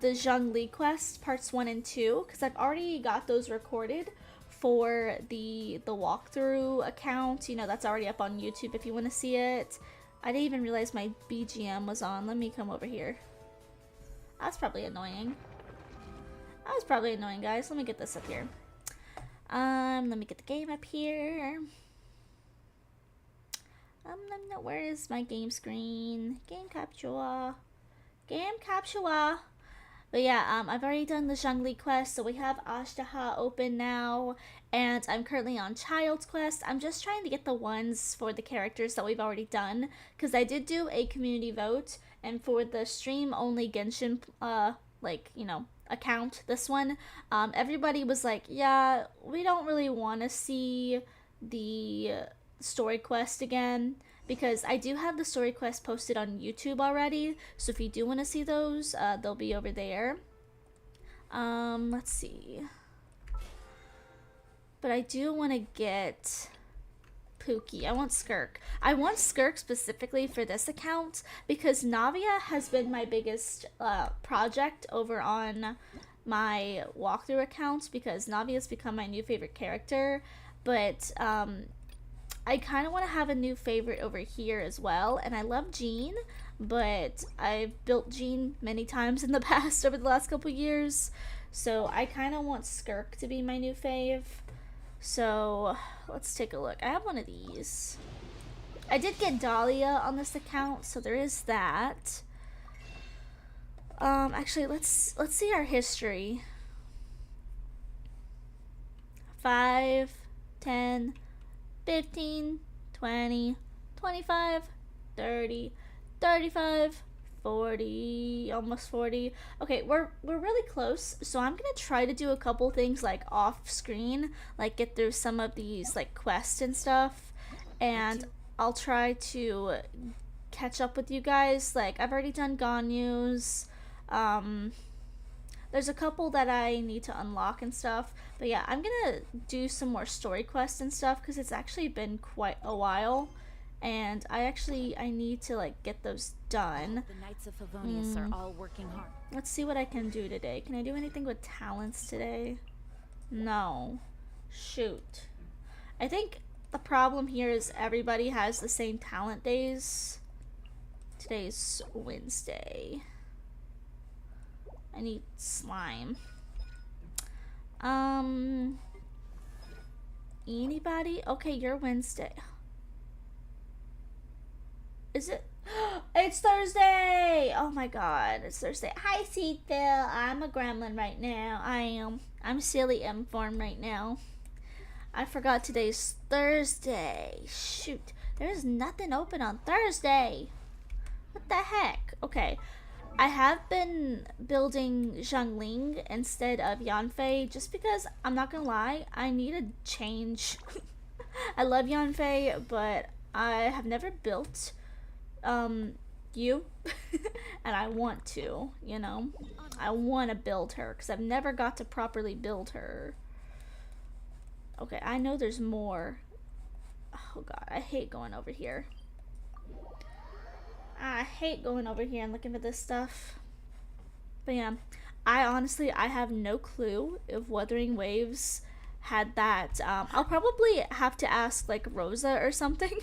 Zhongli quest parts 1 and 2 because I've already got those recorded for the walkthrough account. You know, that's already up on YouTube if you want to see it. I didn't even realize my BGM was on. Let me come over here. That's probably annoying. That was probably annoying, guys. Let me get this up here. Let me get the game up here. Where is my game screen? Game capture. Game capture. But yeah, I've already done the Zhongli quest, so we have Ashtaha open now, and I'm currently on Child's Quest. I'm just trying to get the ones for the characters that we've already done, because I did do a community vote, and for the stream-only Genshin, like, you know, account, this one, everybody was like, yeah, we don't really want to see the story quest again, because I do have the story quest posted on YouTube already, so if you do want to see those, they'll be over there. Let's see. But I do want to get Pookie. I want Skirk. I want Skirk specifically for this account because Navia has been my biggest project over on my walkthrough accounts because Navia's become my new favorite character, but I kind of want to have a new favorite over here as well, and I love Jean, but I've built Jean many times in the past over the last couple years, so I kind of want Skirk to be my new fave. So let's take a look. I have one of these. I did get Dahlia on this account, so there is that. Actually, let's see our history. 5, 10, 15, 20, 25, 30, 35, 40, almost 40. Okay, we're really close, so I'm gonna try to do a couple things like off screen, like get through some of these like quests and stuff, and I'll try to catch up with you guys. Like, I've already done Ganyu's. There's a couple that I need to unlock and stuff, but yeah, I'm gonna do some more story quests and stuff because it's actually been quite a while, and I need to like get those done. The Knights of Favonius are all working hard. Let's see what I can do today. Can I do anything with talents today? No. Shoot. I think the problem here is everybody has the same talent days. Today's Wednesday. I need slime. Anybody? Okay, you're Wednesday. Is it? It's Thursday! Oh my god, it's Thursday. Hi, Seatville. I'm a gremlin right now. I am. I'm silly M form right now. I forgot today's Thursday. Shoot. There's nothing open on Thursday. What the heck? Okay. I have been building Zhongling instead of Yanfei just because, I'm not gonna lie, I need a change. I love Yanfei, but I have never built you. And I want to, you know? I want to build her, because I've never got to properly build her. Okay, I know there's more. Oh god, I hate going over here. I hate going over here and looking for this stuff. But yeah, I have no clue if Wuthering Waves had that. I'll probably have to ask like Rosa or something,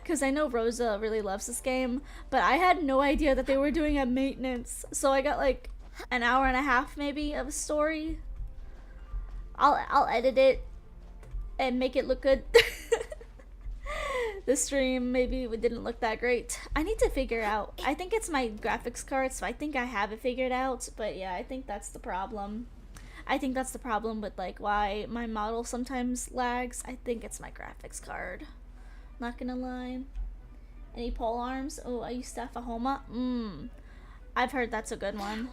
because I know Rosa really loves this game, but I had no idea that they were doing a maintenance. So I got like an hour and a half maybe of a story. I'll edit it and make it look good. The stream maybe it didn't look that great. I need to figure out. I think it's my graphics card, so I think I have it figured out. But yeah, I think that's the problem. I think that's the problem with like why my model sometimes lags. I think it's my graphics card. Not gonna lie. Any pole arms? Oh, I used to have a Homa. I've heard that's a good one.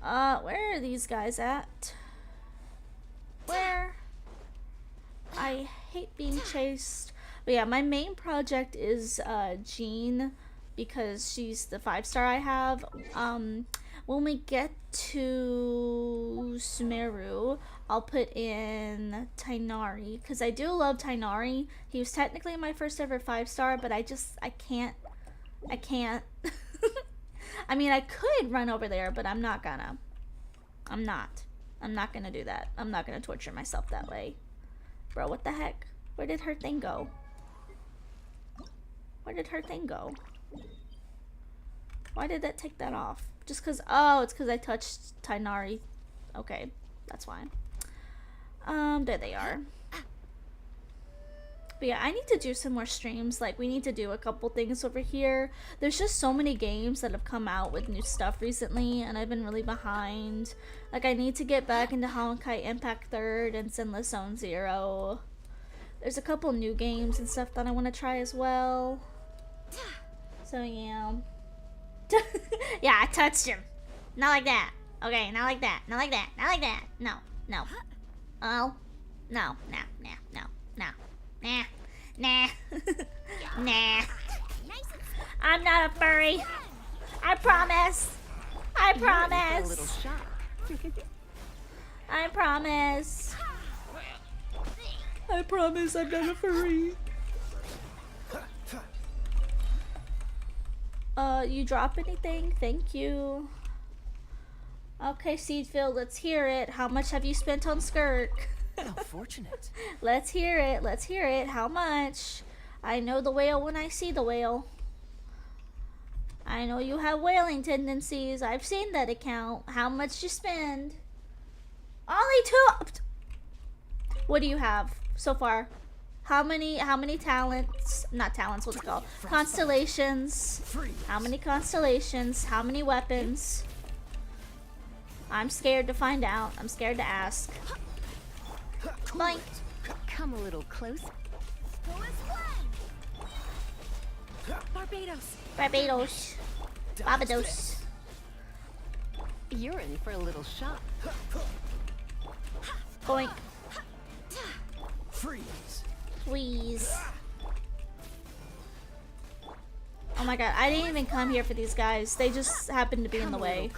Where are these guys at? Where? I hate being chased. But yeah, my main project is Jean, because she's the 5-star I have. When we get to Sumeru, I'll put in Tainari, because I do love Tainari. He was technically my first ever 5-star, but I can't. I mean, I could run over there, but I'm not gonna. I'm not gonna do that. I'm not gonna torture myself that way. Bro, what the heck? Where did her thing go? Where did her thing go? Why did that take that off? Just because, oh, it's because I touched Tainari. Okay, that's fine. There they are. But yeah, I need to do some more streams. Like, we need to do a couple things over here. There's just so many games that have come out with new stuff recently, and I've been really behind. Like, I need to get back into Honkai Impact 3rd and Sinless Zone 0. There's a couple new games and stuff that I want to try as well. So, yeah. Yeah, I touched him. Not like that. Okay, not like that. Not like that. Not like that. No. No. Oh. No. No. No. No. No. Nah. Nah. Nah. I'm not a furry. I promise. I promise. I promise. I promise I'm not a furry. You drop anything? Thank you. Okay, Seedfield, let's hear it. How much have you spent on Skirk? How fortunate. Let's hear it. Let's hear it. How much? I know the whale when I see the whale. I know you have whaling tendencies. I've seen that account. How much you spend? Only 2. What do you have so far? How many talents? Not talents, what's it called? Constellations. How many constellations? How many weapons? I'm scared to find out. I'm scared to ask. Boink. Come a little closer. Barbados. Barbados. Barbados. You're in for a little shock. Boink. Freeze. Please. Oh my god, I didn't even come here for these guys. They just happened to be in the way.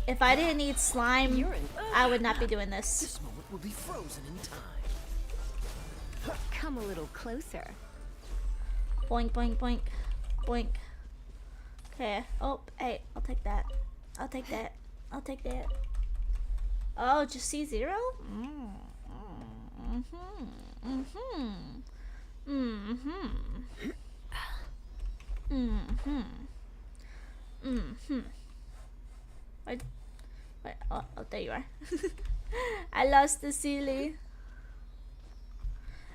If I didn't need slime, I would not be doing this. This moment will be frozen in time. Come a little closer. Boink, boink, boink. Boink. Okay. Oh, hey, I'll take that. I'll take that. I'll take that. Oh, just C0? Wait, oh, there you are. I lost the Sealy.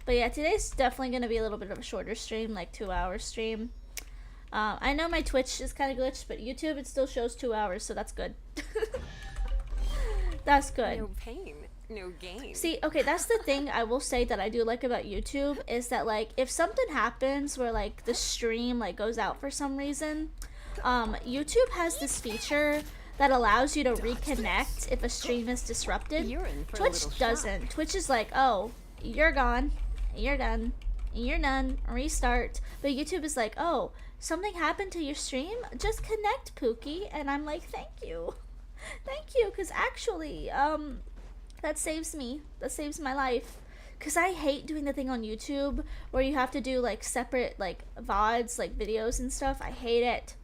But yeah, today's definitely going to be a little bit of a shorter stream, like 2-hour stream. I know my Twitch is kind of glitched, but YouTube, it still shows 2 hours, so that's good. That's good. No pain, no gain. See, okay, that's the thing I will say that I do like about YouTube, is that, like, if something happens where, like, the stream, like, goes out for some reason, YouTube has this feature that allows you to reconnect if a stream is disrupted. Twitch doesn't. Twitch is like, oh, you're gone. You're done. You're done. Restart. But YouTube is like, oh, something happened to your stream? Just connect, Pookie. And I'm like, thank you. Thank you, because actually, that saves me. That saves my life. Because I hate doing the thing on YouTube where you have to do, like, separate, like, VODs, like, videos and stuff. I hate it.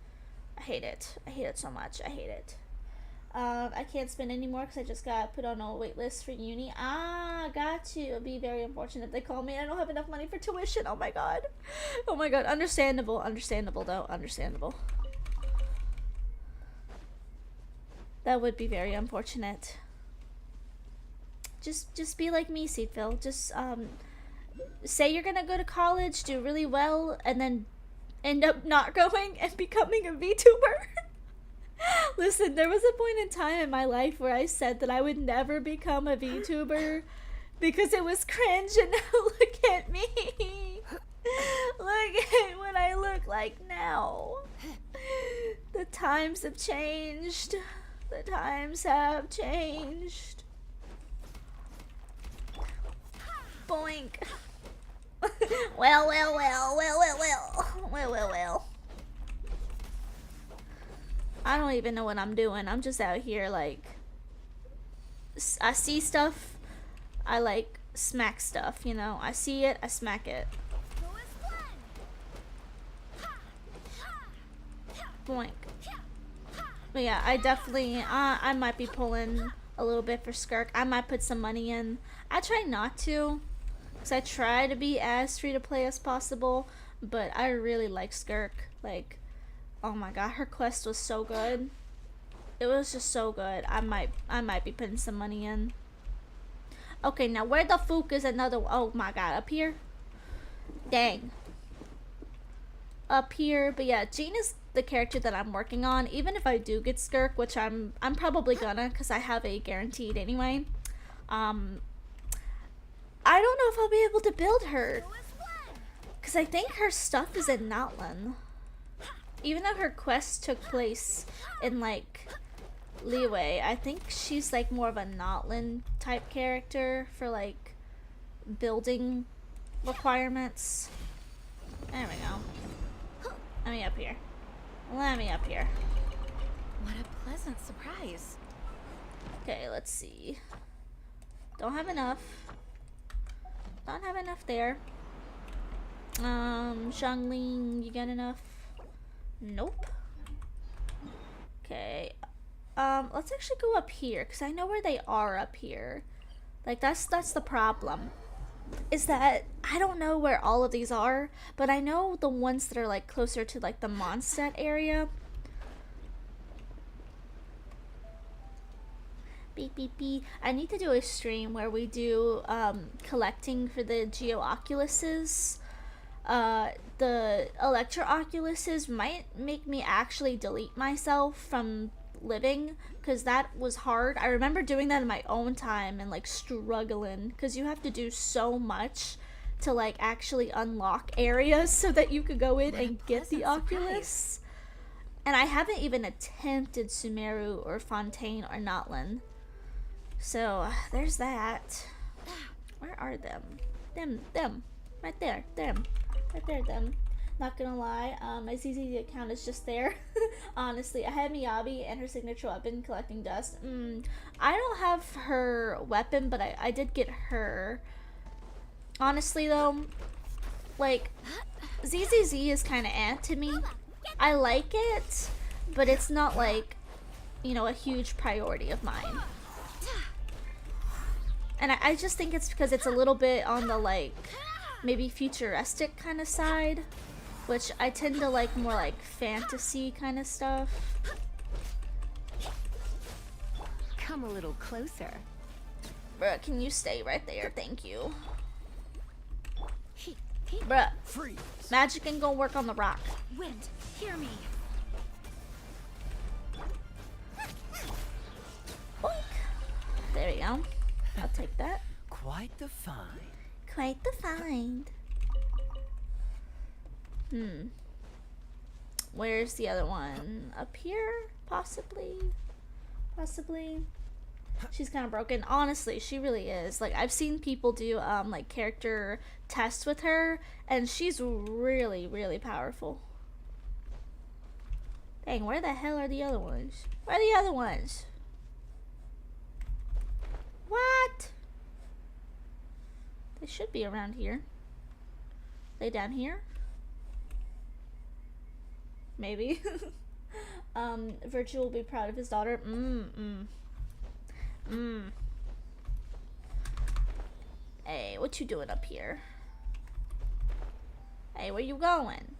I hate it. I hate it so much. I hate it. I can't spend anymore because I just got put on a wait list for uni. Ah, got you. It'll be very unfortunate if they call me and I don't have enough money for tuition. Oh my god. Oh my god. Understandable. Understandable, though. Understandable. That would be very unfortunate. Just be like me, Seedville. Just, say you're gonna go to college, do really well, and then end up not going and becoming a VTuber. Listen, there was a point in time in my life where I said that I would never become a VTuber because it was cringe, and now look at me. Look at what I look like now. The times have changed. The times have changed. Boink. Well. I don't even know what I'm doing. I'm just out here, like, I see stuff, I, like, smack stuff, you know? I see it, I smack it. Boink. But yeah, I definitely, I might be pulling a little bit for Skirk. I might put some money in. I try not to, because I try to be as free to play as possible, but I really like Skirk. Like, oh my god, her quest was so good. It was just so good. I might be putting some money in. Okay, now where the fuck is another? Oh my god, up here? Dang. Up here, but yeah, Jean is the character that I'm working on. Even if I do get Skirk, which I'm probably gonna, because I have a guaranteed anyway. I don't know if I'll be able to build her, because I think her stuff is in Notland. Even though her quest took place in, like, Leeway, I think she's, like, more of a Notland type character for, like, building requirements. There we go. Let me up here. Let me up here. What a pleasant surprise. Okay, let's see. Don't have enough. Don't have enough there. Xiangling, you got enough? Nope. Okay. Let's actually go up here, because I know where they are up here. Like, that's the problem. Is that I don't know where all of these are, but I know the ones that are, like, closer to, like, the Mondstadt area. Beep, beep, beep. I need to do a stream where we do, collecting for the Geo-Oculuses. The Electro Oculuses might make me actually delete myself from living, because that was hard. I remember doing that in my own time and, like, struggling, because you have to do so much to, like, actually unlock areas so that you could go in and get the Oculus. And I haven't even attempted Sumeru or Fontaine or Notland. So, there's that. Where are them? Them. Right there. Them. Right there, them. Not gonna lie, my ZZ account is just there. Honestly, I had Miyabi and her signature weapon, collecting dust. I don't have her weapon, but I did get her. Honestly, though, like, ZZZ is kind of ant to me. I like it, but it's not, like, you know, a huge priority of mine. And I just think it's because it's a little bit on the, like, maybe futuristic kind of side, which I tend to like more like fantasy kind of stuff. Come a little closer. Bruh, can you stay right there? Thank you. Bruh, Freeze. magic ain't gonna work on the rock. Wind, hear me. Boink. There we go. I'll take that. Quite the find. Quite the find. Where's the other one? Up here? Possibly. Possibly. She's kind of broken. Honestly, she really is. Like, I've seen people do like character tests with her, and she's really, really powerful. Dang, where the hell are the other ones? Where are the other ones? What? They should be around here. They down here? Maybe. Virgil will be proud of his daughter. Hey, what you doing up here? Hey, where you going?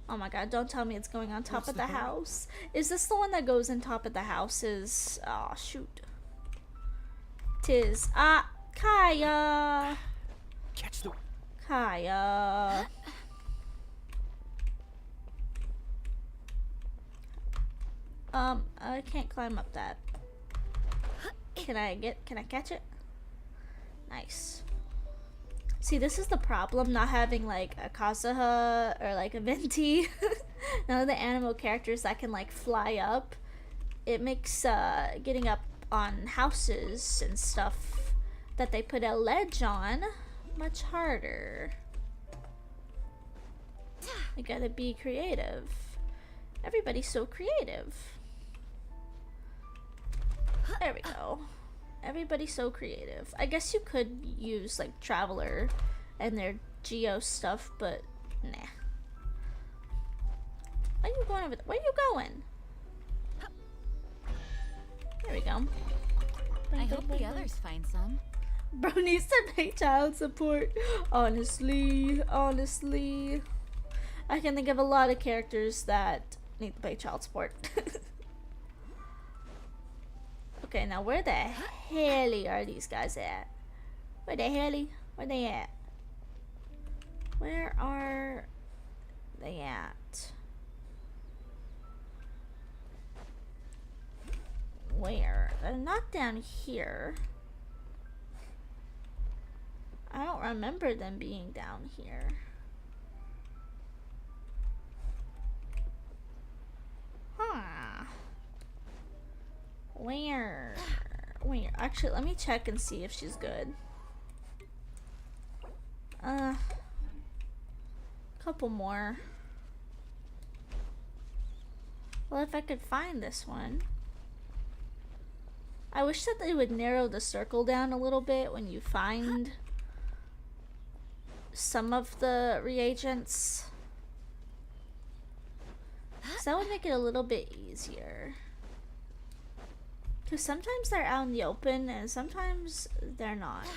Oh my god, don't tell me it's going on top of the house. Is this the one that goes on top of the houses? Oh, shoot. Tis. Ah, Kaya. Catch the... Kaya. I can't climb up that. Can I catch it? Nice. See, this is the problem, not having like a Kazuha or like a Venti. None of the animal characters that can like fly up. It makes getting up on houses and stuff that they put a ledge on much harder. You gotta be creative. Everybody's so creative. There we go. Everybody's so creative. I guess you could use like Traveler and their Geo stuff, but nah. Where are you going over there? Where are you going? There we go. I hope the others find some. Bro needs to pay child support. Honestly. I can think of a lot of characters that need to pay child support. Okay, now where the hell are these guys at? Where the hell? Where they at? Where are they at? Where? They're not down here. I don't remember them being down here. Huh. Where? Actually, let me check and see if she's good. Couple more. Well, if I could find this one. I wish that they would narrow the circle down a little bit when you find some of the reagents. So that would make it a little bit easier. Because sometimes they're out in the open and sometimes they're not.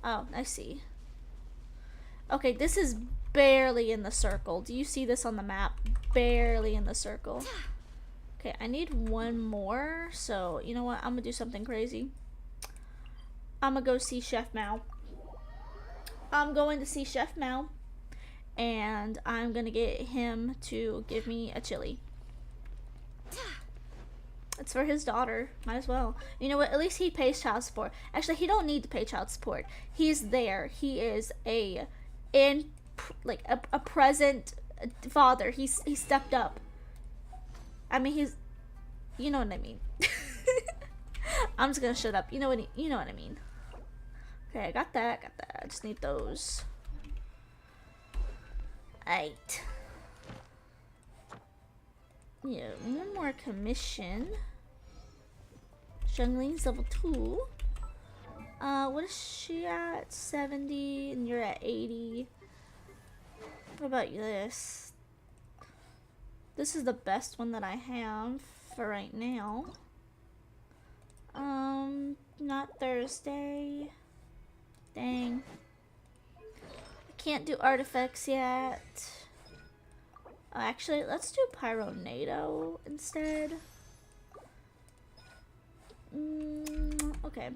Oh, I see. Okay, this is barely in the circle. Do you see this on the map? Barely in the circle. Okay, I need one more. So, you know what? I'm gonna do something crazy. I'm gonna go see Chef Mao. I'm going to see Chef Mao. And I'm gonna get him to give me a chili. It's for his daughter. Might as well. You know what? At least he pays child support. Actually, he don't need to pay child support. He's there. He is a present father. He stepped up. I mean, he's. You know what I mean. I'm just gonna shut up. You know what I mean. Okay, I got that. I just need those. Alright. Yeah, one more commission. Jungling's level 2. What is she at? 70, and you're at 80. What about this? This is the best one that I have for right now. Not Thursday. Dang. I can't do artifacts yet. Actually, let's do Pyronado instead. Okay.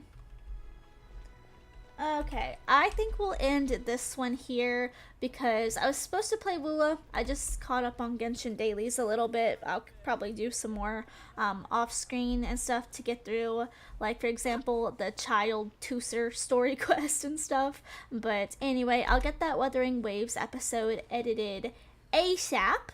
Okay, I think we'll end this one here because I was supposed to play Lula. I just caught up on Genshin dailies a little bit. I'll probably do some more off-screen and stuff to get through, like for example the child Tooser story quest and stuff. But anyway, I'll get that Wuthering Waves episode edited ASAP.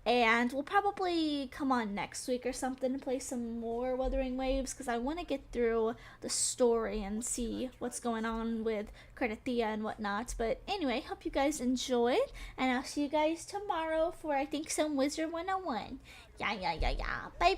And we'll probably come on next week or something to play some more Wuthering Waves, because I want to get through the story and see what's going on with Cardathia and whatnot. But anyway, hope you guys enjoyed, and I'll see you guys tomorrow for, I think, some Wizard 101. Yeah. Bye.